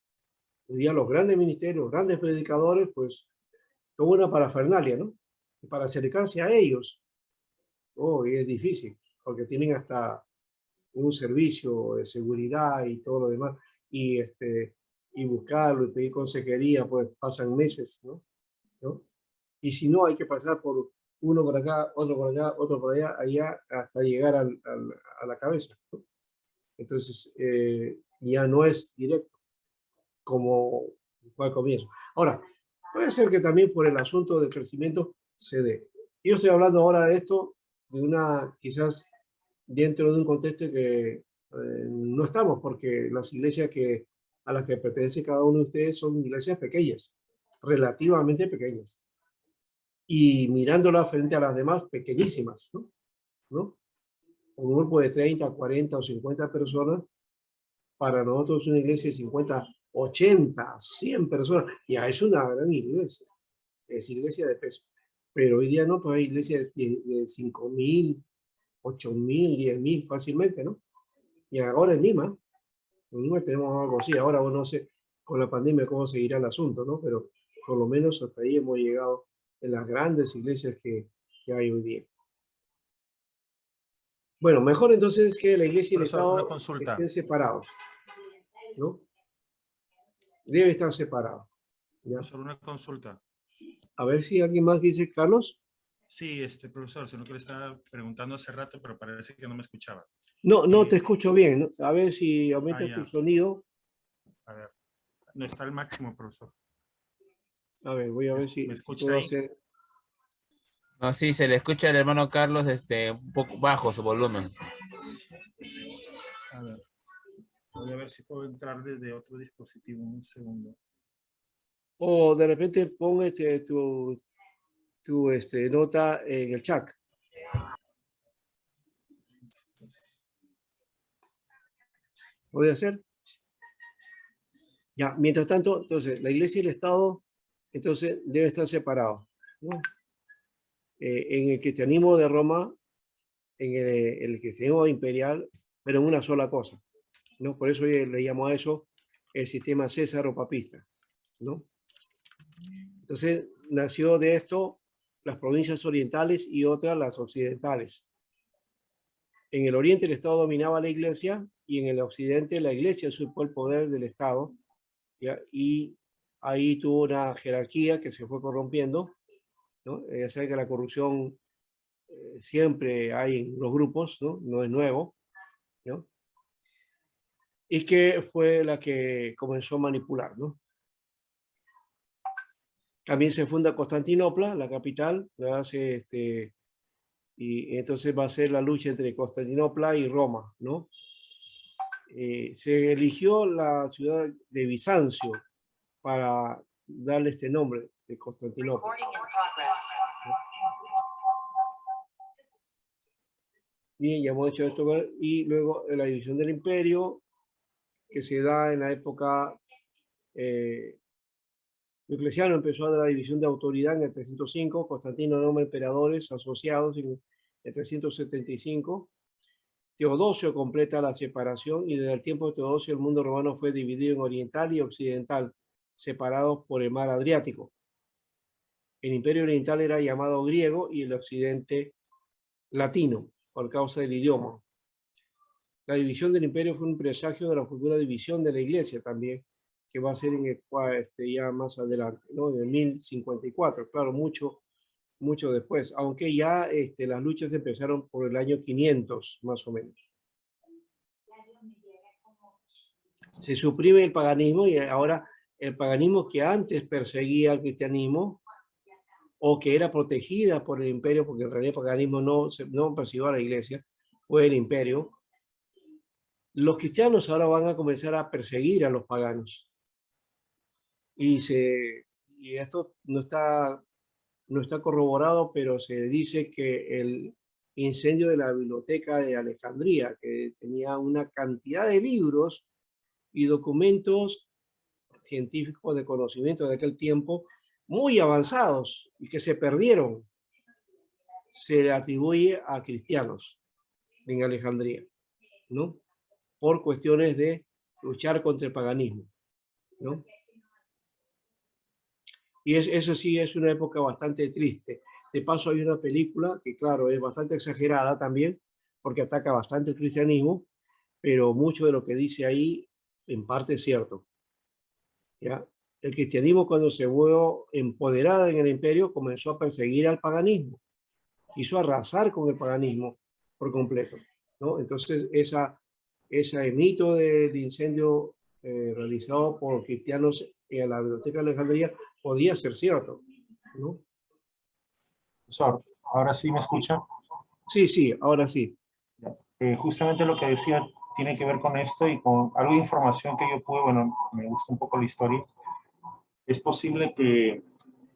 Hoy día los grandes ministerios, grandes predicadores, pues, toda una parafernalia, ¿no? Y para acercarse a ellos, y es difícil, porque tienen hasta un servicio de seguridad y todo lo demás, y buscarlo y pedir consejería, pues pasan meses, ¿no? Y si no, hay que pasar por uno por acá, otro por allá, hasta llegar a la cabeza, ¿no? Entonces, ya no es directo como fue al comienzo. Ahora, puede ser que también por el asunto del crecimiento se dé. Yo estoy hablando ahora de esto, quizás dentro de un contexto que no estamos, porque las iglesias a las que pertenece cada uno de ustedes son iglesias pequeñas, relativamente pequeñas. Y mirándolas frente a las demás, pequeñísimas, ¿no? Un grupo de 30, 40 o 50 personas, para nosotros una iglesia de 50, 80, 100 personas, ya es una gran iglesia, es iglesia de peso. Pero hoy día no, pues hay iglesias de 5.000, 8.000, 10.000 fácilmente, ¿no? Y ahora en Lima tenemos algo así. Ahora, bueno, no sé con la pandemia cómo seguirá el asunto, ¿no? Pero por lo menos hasta ahí hemos llegado en las grandes iglesias que hay hoy día. Bueno, mejor entonces que la iglesia y el Estado estén separados, ¿no? Debe estar separado. ¿Ya? Profesor, una consulta. A ver si alguien más dice, Carlos. Sí, profesor, sino que le estaba preguntando hace rato, pero parece que no me escuchaba. No te escucho bien, ¿no? A ver si aumentas tu sonido. A ver, no está al máximo, profesor. A ver, voy a ver si puedo hacer. No, sí, se le escucha al hermano Carlos un poco bajo su volumen. A ver, voy a ver si puedo entrar desde otro dispositivo, un segundo. O de repente pon tu nota en el chat. ¿Puede hacer? Ya, mientras tanto, entonces, la iglesia y el Estado, entonces, deben estar separados, ¿no? En el cristianismo de Roma, en el cristianismo imperial, pero en una sola cosa, ¿no? Por eso le llamo a eso el sistema César o papista, ¿no? Entonces, nació de esto las provincias orientales y otras las occidentales. En el oriente el Estado dominaba la iglesia y en el occidente la iglesia usurpó el poder del Estado, ¿ya? Y ahí tuvo una jerarquía que se fue corrompiendo, ¿no? Ya saben que la corrupción siempre hay en los grupos, ¿no? No es nuevo, ¿no? Y que fue la que comenzó a manipular, ¿no? También se funda Constantinopla, la capital, y entonces va a ser la lucha entre Constantinopla y Roma, ¿no? Se eligió la ciudad de Bizancio para darle este nombre de Constantinopla. Bien, ya hemos hecho esto, y luego la división del imperio, que se da en la época Diocleciano empezó a dar la división de autoridad en el 305, Constantino nombra emperadores asociados en el 375, Teodosio completa la separación y desde el tiempo de Teodosio el mundo romano fue dividido en oriental y occidental, separados por el mar Adriático. El imperio oriental era llamado griego y el occidente latino, por causa del idioma. La división del imperio fue un presagio de la futura división de la iglesia también, que va a ser en el, ya más adelante, ¿no? En el 1054, claro, mucho después, aunque ya las luchas empezaron por el año 500, más o menos. Se suprime el paganismo y ahora el paganismo que antes perseguía al cristianismo o que era protegida por el imperio, porque en realidad el paganismo no persiguió a la iglesia, fue el imperio. Los cristianos ahora van a comenzar a perseguir a los paganos. Y esto no está corroborado, pero se dice que el incendio de la biblioteca de Alejandría, que tenía una cantidad de libros y documentos científicos de conocimiento de aquel tiempo muy avanzados y que se perdieron, se le atribuye a cristianos en Alejandría, ¿no? Por cuestiones de luchar contra el paganismo, ¿no? Y eso sí es una época bastante triste. De paso hay una película que, claro, es bastante exagerada también, porque ataca bastante el cristianismo, pero mucho de lo que dice ahí, en parte es cierto. ¿Ya? El cristianismo, cuando se vio empoderada en el imperio, comenzó a perseguir al paganismo. Quiso arrasar con el paganismo por completo, ¿no? Entonces, ese mito del incendio realizado por cristianos en la biblioteca de Alejandría podría ser cierto, ¿no? Profesor, ¿ahora sí me escucha? Sí, ahora sí. Justamente lo que decía tiene que ver con esto y con algo de información que yo pude, bueno, me gusta un poco la historia. Es posible que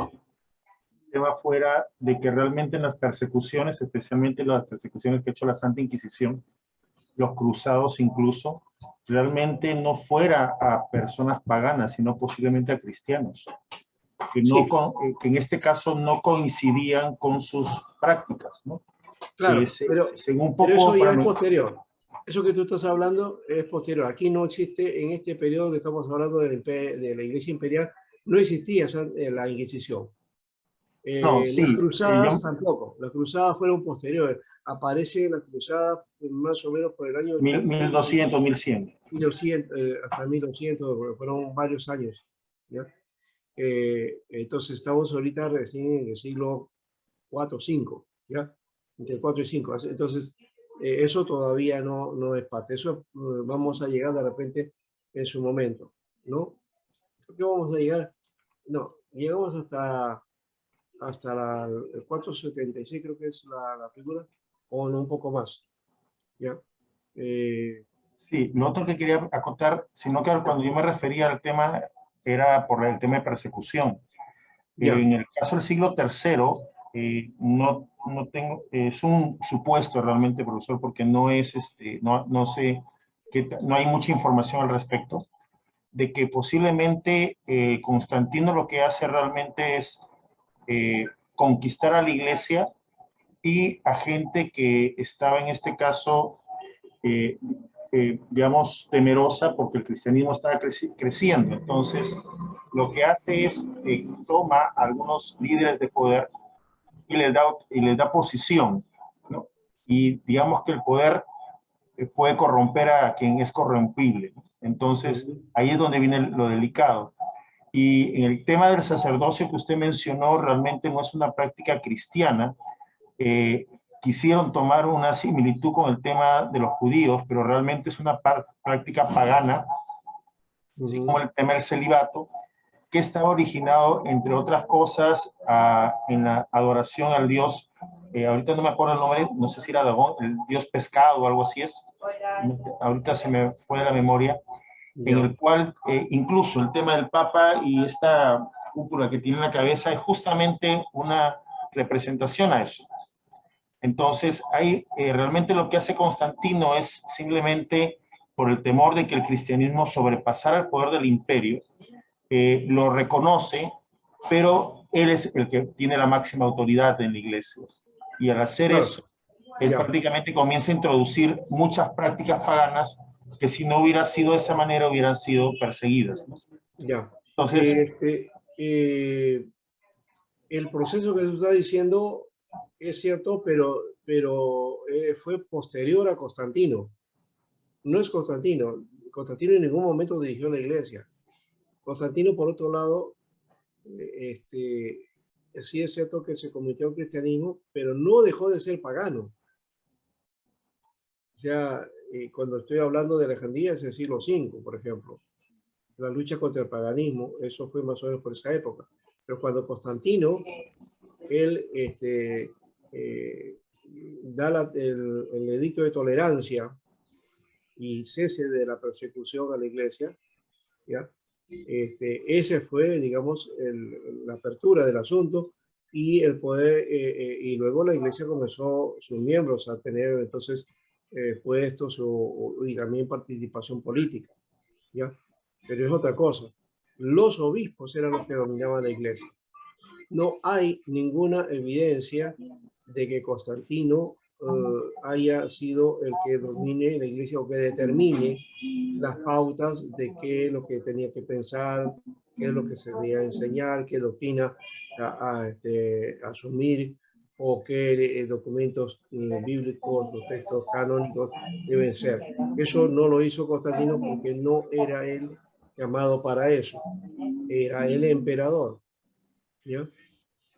el tema fuera de que realmente en las persecuciones, especialmente las persecuciones que ha hecho la Santa Inquisición, los cruzados incluso, realmente no fuera a personas paganas, sino posiblemente a cristianos, que, sí, que en este caso no coincidían con sus prácticas, ¿no? Claro, pero eso ya es posterior. Eso que tú estás hablando es posterior. Aquí no existe, en este periodo que estamos hablando de la Iglesia Imperial, no existía la Inquisición. No, sí, las cruzadas tampoco. Las cruzadas fueron posteriores. Aparecen las cruzadas más o menos por el año 1200, 1100. 1200, hasta 1200, fueron varios años, ¿ya? Entonces estamos ahorita recién en el siglo 4 o 5, ¿ya? Entre 4 y 5. Entonces, eso todavía no es parte. Eso vamos a llegar de repente en su momento, ¿no? ¿Por qué vamos a llegar? No, llegamos hasta el 476, creo que es la figura, o no, un poco más, ¿ya? Sí, lo otro que quería acotar, sino que cuando yo me refería al tema, era por el tema de persecución. En el caso del siglo III, no tengo, es un supuesto realmente, profesor, porque no es, no sé, no hay mucha información al respecto, de que posiblemente Constantino lo que hace realmente es conquistar a la iglesia y a gente que estaba en este caso, digamos, temerosa porque el cristianismo estaba creciendo. Entonces, lo que hace es toma a algunos líderes de poder y les da posición, ¿no? Y digamos que el poder puede corromper a quien es corrompible. Entonces, ahí es donde viene lo delicado. Y en el tema del sacerdocio que usted mencionó, realmente no es una práctica cristiana. Quisieron tomar una similitud con el tema de los judíos, pero realmente es una práctica pagana, así como el tema del celibato, que está originado, entre otras cosas, en la adoración al dios, ahorita no me acuerdo el nombre, no sé si era Dagón, el dios pescado o algo así es, ahorita se me fue de la memoria, en el cual incluso el tema del Papa y esta cúpula que tiene en la cabeza es justamente una representación a eso. Entonces, ahí realmente lo que hace Constantino es simplemente por el temor de que el cristianismo sobrepasara el poder del imperio, lo reconoce, pero él es el que tiene la máxima autoridad en la iglesia. Y al hacer eso, él prácticamente comienza a introducir muchas prácticas paganas que si no hubiera sido de esa manera hubieran sido perseguidas, ¿no? Ya. Entonces, el proceso que tú estás diciendo es cierto, pero fue posterior a Constantino. No es Constantino. Constantino en ningún momento dirigió la iglesia. Constantino, por otro lado, sí es cierto que se convirtió al cristianismo, pero no dejó de ser pagano. O sea, cuando estoy hablando de Alejandría es el siglo V, por ejemplo. La lucha contra el paganismo, eso fue más o menos por esa época. Pero cuando Constantino, él da el edicto de tolerancia y cese de la persecución a la iglesia, ¿ya? Ese fue, digamos, la apertura del asunto y el poder, y luego la iglesia comenzó sus miembros a tener entonces puestos y también participación política, ¿ya? Pero es otra cosa. Los obispos eran los que dominaban la iglesia. No hay ninguna evidencia de que Constantino haya sido el que domine la iglesia o que determine las pautas de qué es lo que tenía que pensar, qué es lo que se debía enseñar, qué doctrina asumir o qué documentos bíblicos o textos canónicos deben ser. Eso no lo hizo Constantino porque no era él llamado para eso, era el emperador, ¿ya?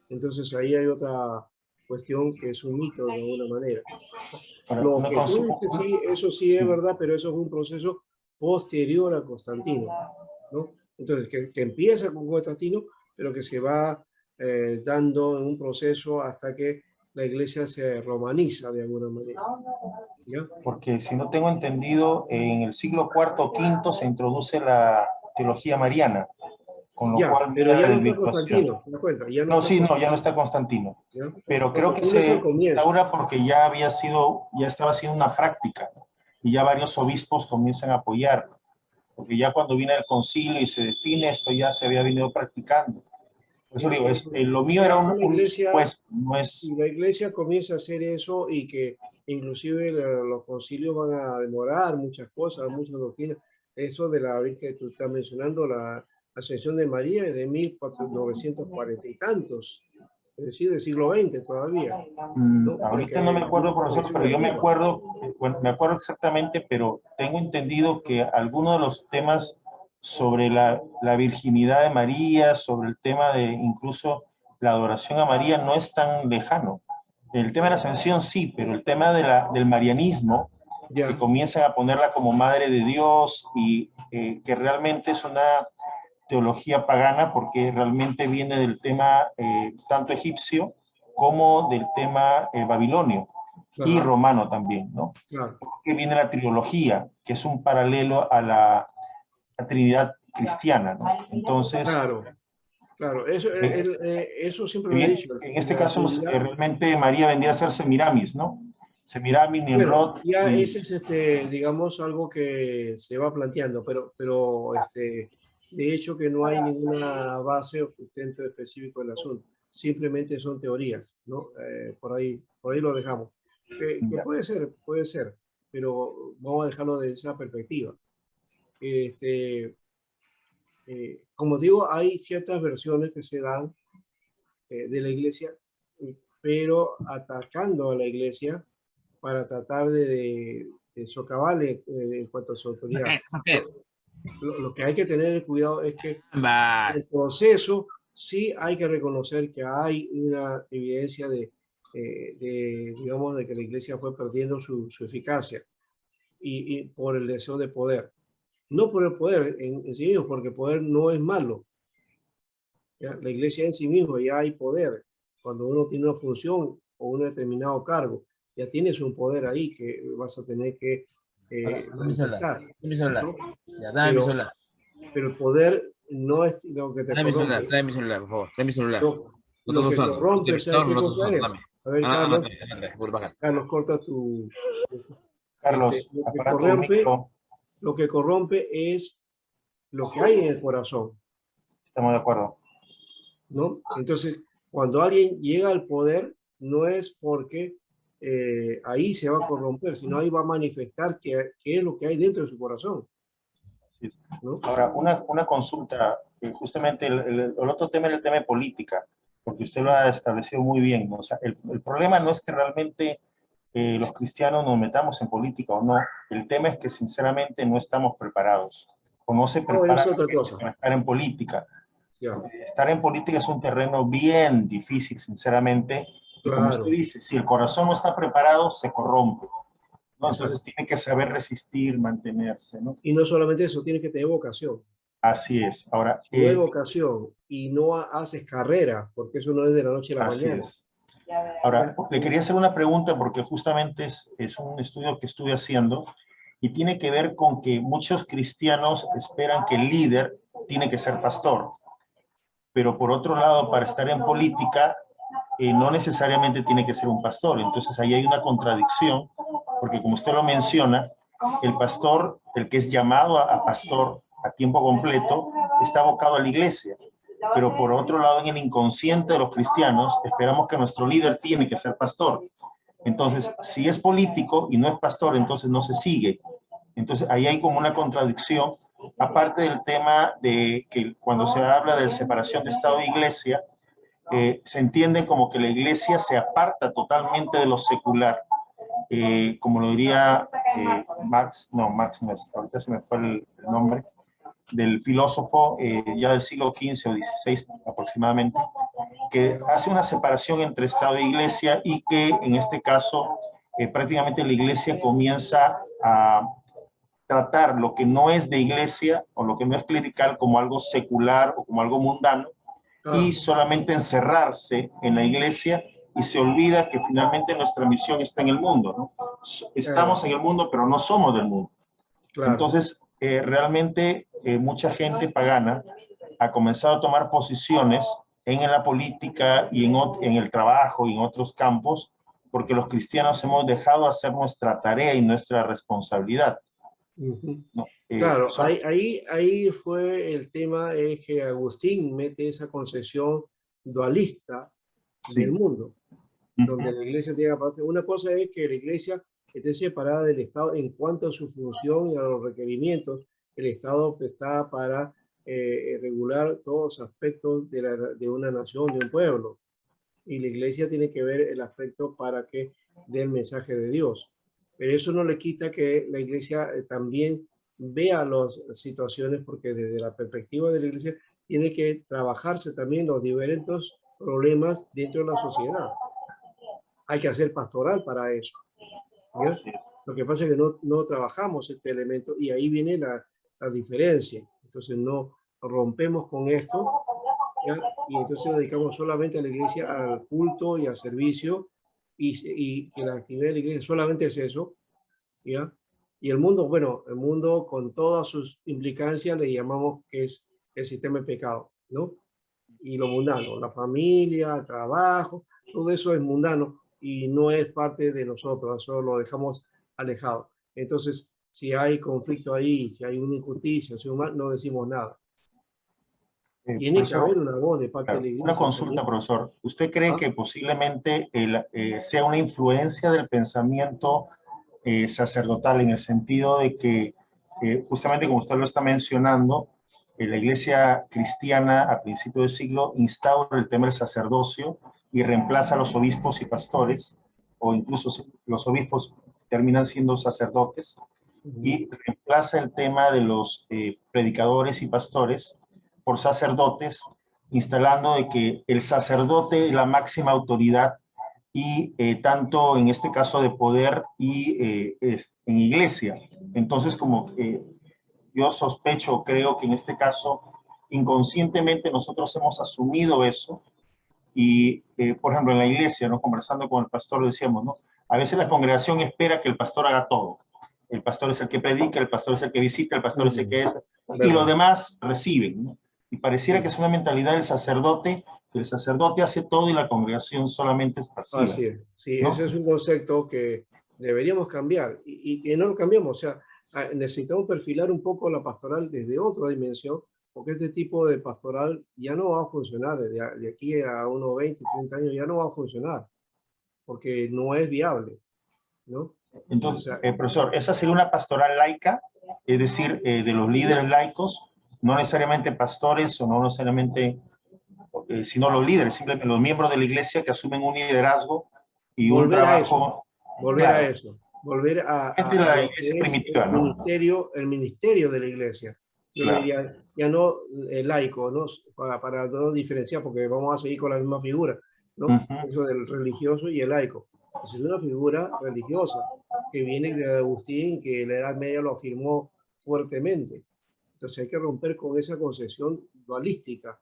Entonces ahí hay otra cuestión que es un mito de alguna manera. Lo que tú dices, sí, eso sí es verdad, pero eso es un proceso posterior a Constantino, ¿no? Entonces, que empieza con Constantino, pero que se va dando en un proceso hasta que la iglesia se romaniza de alguna manera, ¿ya? Porque si no tengo entendido, en el siglo IV o V se introduce la teología mariana, con lo cual pero ya no está desvirtuación. Constantino, ¿te das cuenta? Ya no, No, sí, no, ya no está Constantino. ¿ya? Pero creo que Constantino es se el comienzo. instaura porque ya había sido, ya estaba siendo una práctica, ¿no? Y ya varios obispos comienzan a apoyarlo. Porque ya cuando viene el concilio y se define, esto ya se había venido practicando. Por eso digo, lo mío era un supuesto, no es... Y la iglesia comienza a hacer eso y que inclusive los concilios van a demorar muchas cosas, muchas doctrinas. Eso de la vez que tú estás mencionando, la ascensión de María es de 1940 y tantos, es decir, del siglo XX todavía. ¿no? Ahorita no me acuerdo, profesor, pero yo me acuerdo, bueno, me acuerdo exactamente, pero tengo entendido que algunos de los temas sobre la virginidad de María, sobre el tema de incluso la adoración a María no es tan lejano. El tema de la ascensión sí, pero el tema del marianismo, que comienzan a ponerla como madre de Dios y que realmente es una teología pagana porque realmente viene del tema tanto egipcio como del tema babilonio y romano también, ¿no? Porque viene la trilogía, que es un paralelo a la Trinidad cristiana, ¿no? Entonces, Claro, eso siempre lo he dicho. En este La caso, autoridad, realmente María vendría a ser Semiramis, ¿no? Semiramis, bueno, Nimrod. ya y- ese es, digamos, algo que se va planteando, pero de hecho que no hay ninguna base o sustento específico del asunto. Simplemente son teorías, ¿no? Por ahí lo dejamos. Que ya. puede ser, pero vamos a dejarlo de esa perspectiva. Este, como digo, hay ciertas versiones que se dan de la iglesia, pero atacando a la iglesia para tratar de socavarle en cuanto a su autoridad. Lo que hay que tener cuidado es que en el proceso sí hay que reconocer que hay una evidencia digamos, de que la iglesia fue perdiendo su eficacia y por el deseo de poder. No por el poder en sí mismo, porque poder no es malo. ¿Ya? La iglesia en sí misma ya hay poder. Cuando uno tiene una función o un determinado cargo, ya tienes un poder ahí que vas a tener que Dame mi celular. manifestar, Dame mi celular. ¿no? Ya, dame mi celular. Pero el poder no es lo que te Dame mi celular, corrompe. trae mi celular, por favor. Trae mi celular. Lo, Lo lo estás que usando. corrompe, ¿sabes qué No lo estás cosa usando, es? dame. A ver, Carlos, Carlos, corta Carlos, lo que apaga tu micro. lo que corrompe es lo que hay en el corazón, Estamos de acuerdo. ¿no? Entonces, cuando alguien llega al poder, no es porque ahí se va a corromper, sino ahí va a manifestar qué es lo que hay dentro de su corazón, Sí. ¿no? Ahora, una consulta, justamente el otro tema es el tema de política, porque usted lo ha establecido muy bien, ¿no? O sea, el problema no es que realmente los cristianos nos metamos en política o no, el tema es que sinceramente no estamos preparados, o no se No, prepara es otra cosa. para estar en política. Sí, Estar en política es un terreno bien difícil, sinceramente, y como usted claro. dice, si el corazón no está preparado, se corrompe, ¿no? Exacto. Entonces tiene que saber resistir, mantenerse, ¿no? Y no solamente eso, tienes que tener vocación. Así es. Ahora, Si no hay vocación y no haces carrera, porque eso no es de la noche a la así mañana. es. Ahora, le quería hacer una pregunta porque justamente es un estudio que estuve haciendo y tiene que ver con que muchos cristianos esperan que el líder tiene que ser pastor, pero por otro lado, para estar en política, no necesariamente tiene que ser un pastor. Entonces ahí hay una contradicción, porque como usted lo menciona, el pastor, el que es llamado a pastor a tiempo completo, está abocado a la iglesia. Pero por otro lado, en el inconsciente de los cristianos, esperamos que nuestro líder tiene que ser pastor. Entonces, si es político y no es pastor, entonces no se sigue. Entonces, ahí hay como una contradicción, aparte del tema de que cuando se habla de separación de Estado e Iglesia, se entiende como que la Iglesia se aparta totalmente de lo secular. Como lo diría Marx no es, ahorita se me fue el nombre, del filósofo ya del siglo XV o XVI aproximadamente, que hace una separación entre Estado e Iglesia y que en este caso prácticamente la Iglesia comienza a tratar lo que no es de Iglesia o lo que no es clerical como algo secular o como algo mundano y solamente encerrarse en la Iglesia y se olvida que finalmente nuestra misión está en el mundo, ¿no? Estamos en el mundo, pero no somos del mundo. Claro. Entonces, realmente mucha gente pagana ha comenzado a tomar posiciones en la política y en el trabajo y en otros campos, porque los cristianos hemos dejado hacer nuestra tarea y nuestra responsabilidad. No, claro, ahí fue el tema, es que Agustín mete esa concepción dualista del mundo, donde la iglesia tiene que... Una cosa es que la iglesia esté separada del Estado en cuanto a su función y a los requerimientos. El Estado está para regular todos los aspectos de una nación, de un pueblo. Y la iglesia tiene que ver el aspecto para que dé el mensaje de Dios. Pero eso no le quita que la iglesia también vea las situaciones, porque desde la perspectiva de la iglesia tiene que trabajarse también los diferentes problemas dentro de la sociedad. Hay que hacer pastoral para eso. ¿Ya? Lo que pasa es que no trabajamos este elemento y ahí viene la diferencia. Entonces no rompemos con esto, ¿ya? Y entonces dedicamos solamente a la iglesia, al culto y al servicio, y que la actividad de la iglesia solamente es eso, ¿ya? Y el mundo, bueno, el mundo con todas sus implicancias le llamamos que es el sistema de pecado, ¿no? y lo mundano, la familia, el trabajo, todo eso es mundano y no es parte de nosotros, eso lo dejamos alejado. Entonces, si hay conflicto ahí, si hay una injusticia, si no decimos nada. Tiene que Profesor, haber una voz de parte de la iglesia. una consulta, también. profesor. ¿Usted cree que posiblemente sea una influencia del pensamiento sacerdotal en el sentido de que, justamente como usted lo está mencionando, la iglesia cristiana a principios del siglo instaura el tema del sacerdocio y reemplaza a los obispos y pastores, o incluso los obispos terminan siendo sacerdotes, y reemplaza el tema de los predicadores y pastores por sacerdotes, instalando de que el sacerdote es la máxima autoridad y tanto en este caso de poder y en iglesia. Entonces, como yo sospecho, creo que en este caso, inconscientemente nosotros hemos asumido eso y, por ejemplo, en la iglesia, ¿no? Conversando con el pastor, decíamos, ¿no? A veces la congregación espera que el pastor haga todo. El pastor es el que predica, el pastor es el que visita, el pastor es el que es, y los demás reciben, ¿no? Y pareciera que es una mentalidad del sacerdote, que el sacerdote hace todo y la congregación solamente es pasiva. Así es, sí, ¿no? ese es un concepto que deberíamos cambiar y que no lo cambiamos. O sea, necesitamos perfilar un poco la pastoral desde otra dimensión, porque este tipo de pastoral ya no va a funcionar de aquí a unos 20, 30 años, ya no va a funcionar, porque no es viable, ¿no? Entonces, profesor, esa sería una pastoral laica, es decir, de los líderes laicos, no necesariamente pastores o no necesariamente, sino los líderes, simplemente los miembros de la iglesia que asumen un liderazgo y un trabajo. Volver a eso, volver a la lo que iglesia es primitiva, ¿no? el ministerio de la iglesia. Yo le diría, ya no laico, ¿no? Para no diferenciar, porque vamos a seguir con la misma figura, ¿no? Eso del religioso y el laico. Pues es una figura religiosa que viene de Agustín, que la Edad Media lo afirmó fuertemente. Entonces hay que romper con esa concepción dualística,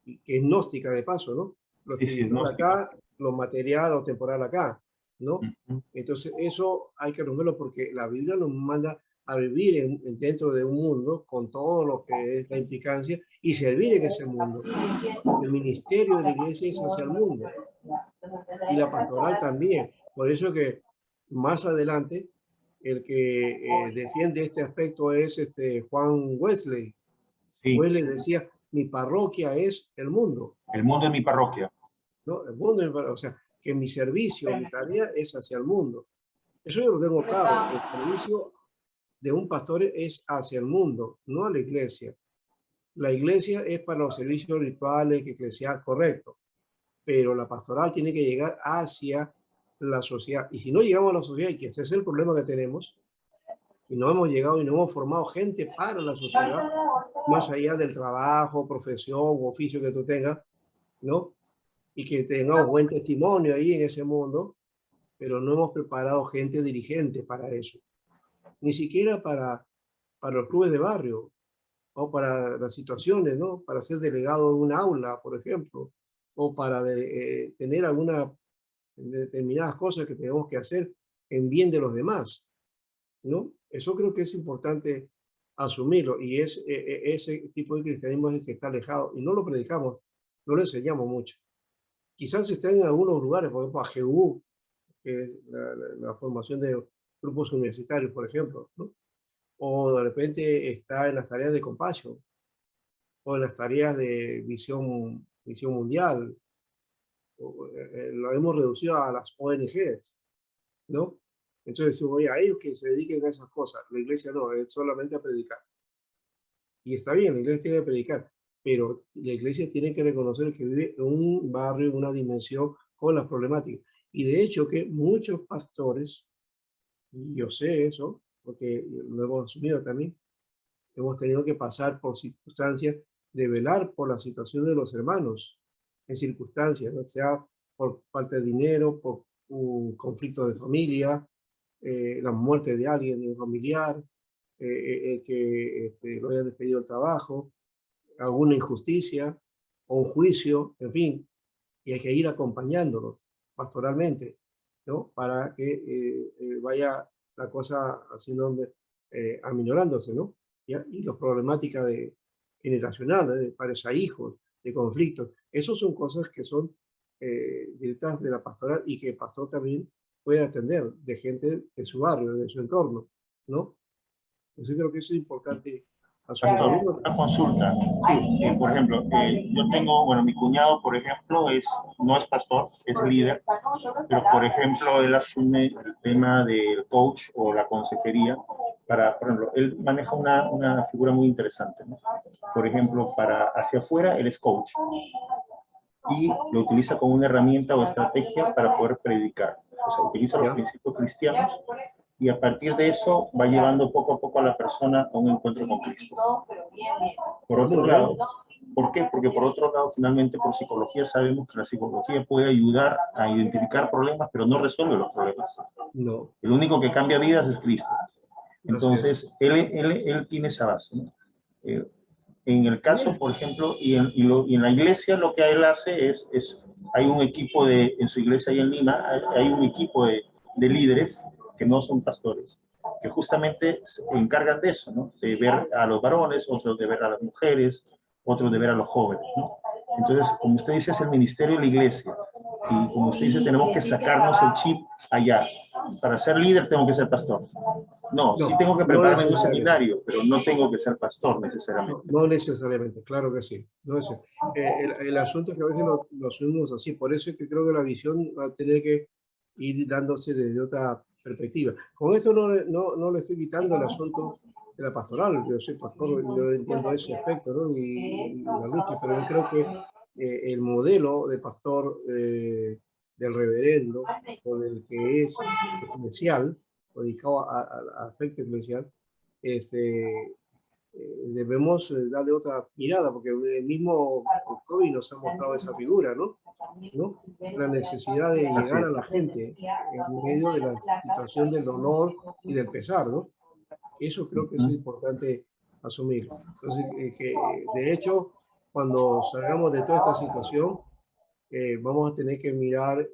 y que es gnóstica de paso, ¿no? Lo espiritual acá, lo material o temporal acá, ¿no? Entonces eso hay que romperlo porque la Biblia nos manda a vivir dentro de un mundo con todo lo que es la implicancia y servir en ese mundo. El ministerio de la iglesia es hacia el mundo y la pastoral también. Por eso que más adelante el que defiende este aspecto es Juan Wesley. Wesley decía, mi parroquia es el mundo. El mundo es mi parroquia. ¿No? El mundo es mi parroquia. O sea, que mi servicio, mi tarea es hacia el mundo. Eso yo lo tengo claro. El servicio de un pastor es hacia el mundo, no a la iglesia. La iglesia es para los servicios rituales, eclesiásticos, correcto. Pero la pastoral tiene que llegar hacia la sociedad. Y si no llegamos a la sociedad, y que ese es el problema que tenemos, y no hemos llegado y no hemos formado gente para la sociedad, más allá del trabajo, profesión u oficio que tú tengas, ¿no? Y que tengamos buen testimonio ahí en ese mundo, pero no hemos preparado gente dirigente para eso. Ni siquiera para los clubes de barrio o para las situaciones, ¿no? Para ser delegado de un aula, por ejemplo, o para tener algunas determinadas cosas que tenemos que hacer en bien de los demás, ¿no? Eso creo que es importante asumirlo y ese tipo de cristianismo es el que está alejado y no lo predicamos, no lo enseñamos mucho. Quizás está en algunos lugares, por ejemplo, AGU, que es la formación de grupos universitarios, por ejemplo, ¿no? O de repente está en las tareas de compasión, o en las tareas de visión mundial, lo hemos reducido a las ONGs, ¿no? Entonces, voy a ellos que se dediquen a esas cosas. La iglesia no, es solamente a predicar. Y está bien, la iglesia tiene que predicar, pero la iglesia tiene que reconocer que vive en un barrio, en una dimensión con las problemáticas. Y de hecho que muchos pastores, y yo sé eso, porque lo hemos asumido también, hemos tenido que pasar por circunstancias de velar por la situación de los hermanos, en circunstancias, ¿no? Sea por falta de dinero, por un conflicto de familia, la muerte de alguien, de un familiar, que lo hayan despedido del trabajo, alguna injusticia o un juicio, en fin, y hay que ir acompañándolos pastoralmente, ¿no? Para que vaya la cosa haciendo aminorándose, ¿no? ¿Ya? Y las problemáticas generacionales, de padres a hijos, de conflictos. Esas son cosas que son directas de la pastoral y que el pastor también puede atender de gente de su barrio, de su entorno, ¿no? Entonces creo que eso es importante. Pastor, una consulta. Por ejemplo, yo tengo, bueno, mi cuñado, por ejemplo, no es pastor, es líder, pero por ejemplo, él asume el tema del coach o la consejería por ejemplo, él maneja una figura muy interesante, ¿no? Por ejemplo, hacia afuera, él es coach y lo utiliza como una herramienta o estrategia para poder predicar. O sea, utiliza los principios cristianos y a partir de eso va llevando poco a poco a la persona a un encuentro con Cristo. Por otro lado, ¿por qué? Porque por otro lado, finalmente, por psicología sabemos que la psicología puede ayudar a identificar problemas, pero no resuelve los problemas. No. El único que cambia vidas es Cristo. Entonces, él tiene esa base, ¿no? En el caso, por ejemplo, y en la iglesia lo que él hace hay un equipo en su iglesia ahí en Lima, hay un equipo de líderes que no son pastores, que justamente se encargan de eso, ¿no? De ver a los varones, otros de ver a las mujeres, otros de ver a los jóvenes, ¿no? Entonces, como usted dice, es el ministerio de la iglesia. Y como usted dice, tenemos que sacarnos el chip allá. Para ser líder tengo que ser pastor. No, sí tengo que prepararme en un seminario, pero no tengo que ser pastor necesariamente. No necesariamente, claro que sí. No es, el asunto es que a veces lo asumimos así, por eso es que creo que la visión va a tener que ir dándose desde otra perspectiva. Con eso no le estoy quitando el asunto de la pastoral, yo soy pastor, yo entiendo ese aspecto, ¿no? Y la lucha, pero yo creo que el modelo de pastor del reverendo o del que es eclesial, dedicado al aspecto eclesial, debemos darle otra mirada, porque el mismo COVID nos ha mostrado esa figura, ¿no? La necesidad de llegar a la gente en medio de la situación del dolor y del pesar, ¿no? Eso creo que es importante asumir. Entonces, de hecho, cuando salgamos de toda esta situación, vamos a tener que mirar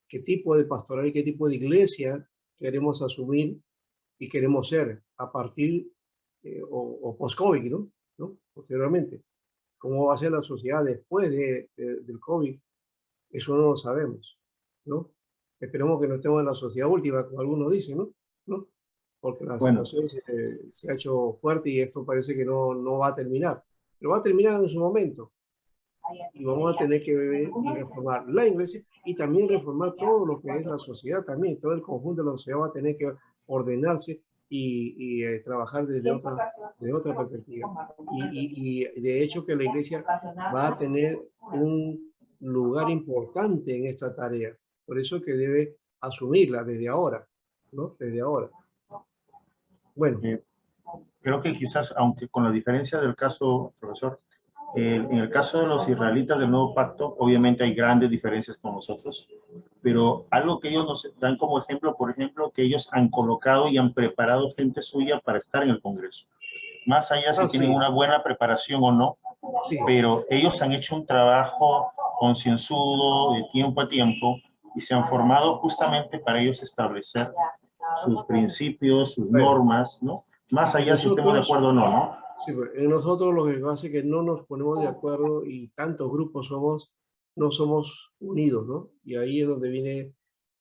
qué tipo de pastoral y qué tipo de iglesia queremos asumir y queremos ser a partir o post-COVID, ¿no? Posteriormente. ¿Cómo va a ser la sociedad después del COVID? Eso no lo sabemos, ¿no? Esperemos que no estemos en la sociedad última, como algunos dicen, ¿no? Porque la situación se ha hecho fuerte y esto parece que no va a terminar. Pero va a terminar en su momento. Y vamos a tener que ver y reformar la iglesia y también reformar todo lo que es la sociedad también. Todo el conjunto de la sociedad va a tener que ordenarse y trabajar desde otra perspectiva. Y de hecho que la iglesia va a tener un lugar importante en esta tarea. Por eso que debe asumirla desde ahora, ¿no? Desde ahora. Bueno. Creo que quizás, aunque con la diferencia del caso, profesor, en el caso de los israelitas del Nuevo Pacto, obviamente hay grandes diferencias con nosotros, pero algo que ellos nos dan como ejemplo, por ejemplo, que ellos han colocado y han preparado gente suya para estar en el Congreso. Más allá si tienen una buena preparación o no, pero ellos han hecho un trabajo concienzudo de tiempo a tiempo y se han formado justamente para ellos establecer sus principios, sus normas, ¿no? Más allá si estemos de acuerdo o no, ¿no? Sí, en nosotros lo que pasa es que no nos ponemos de acuerdo y tantos grupos no somos unidos, ¿no? Y ahí es donde viene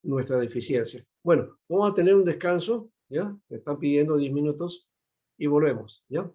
nuestra deficiencia. Bueno, vamos a tener un descanso, ¿ya? Me están pidiendo 10 minutos y volvemos, ¿ya?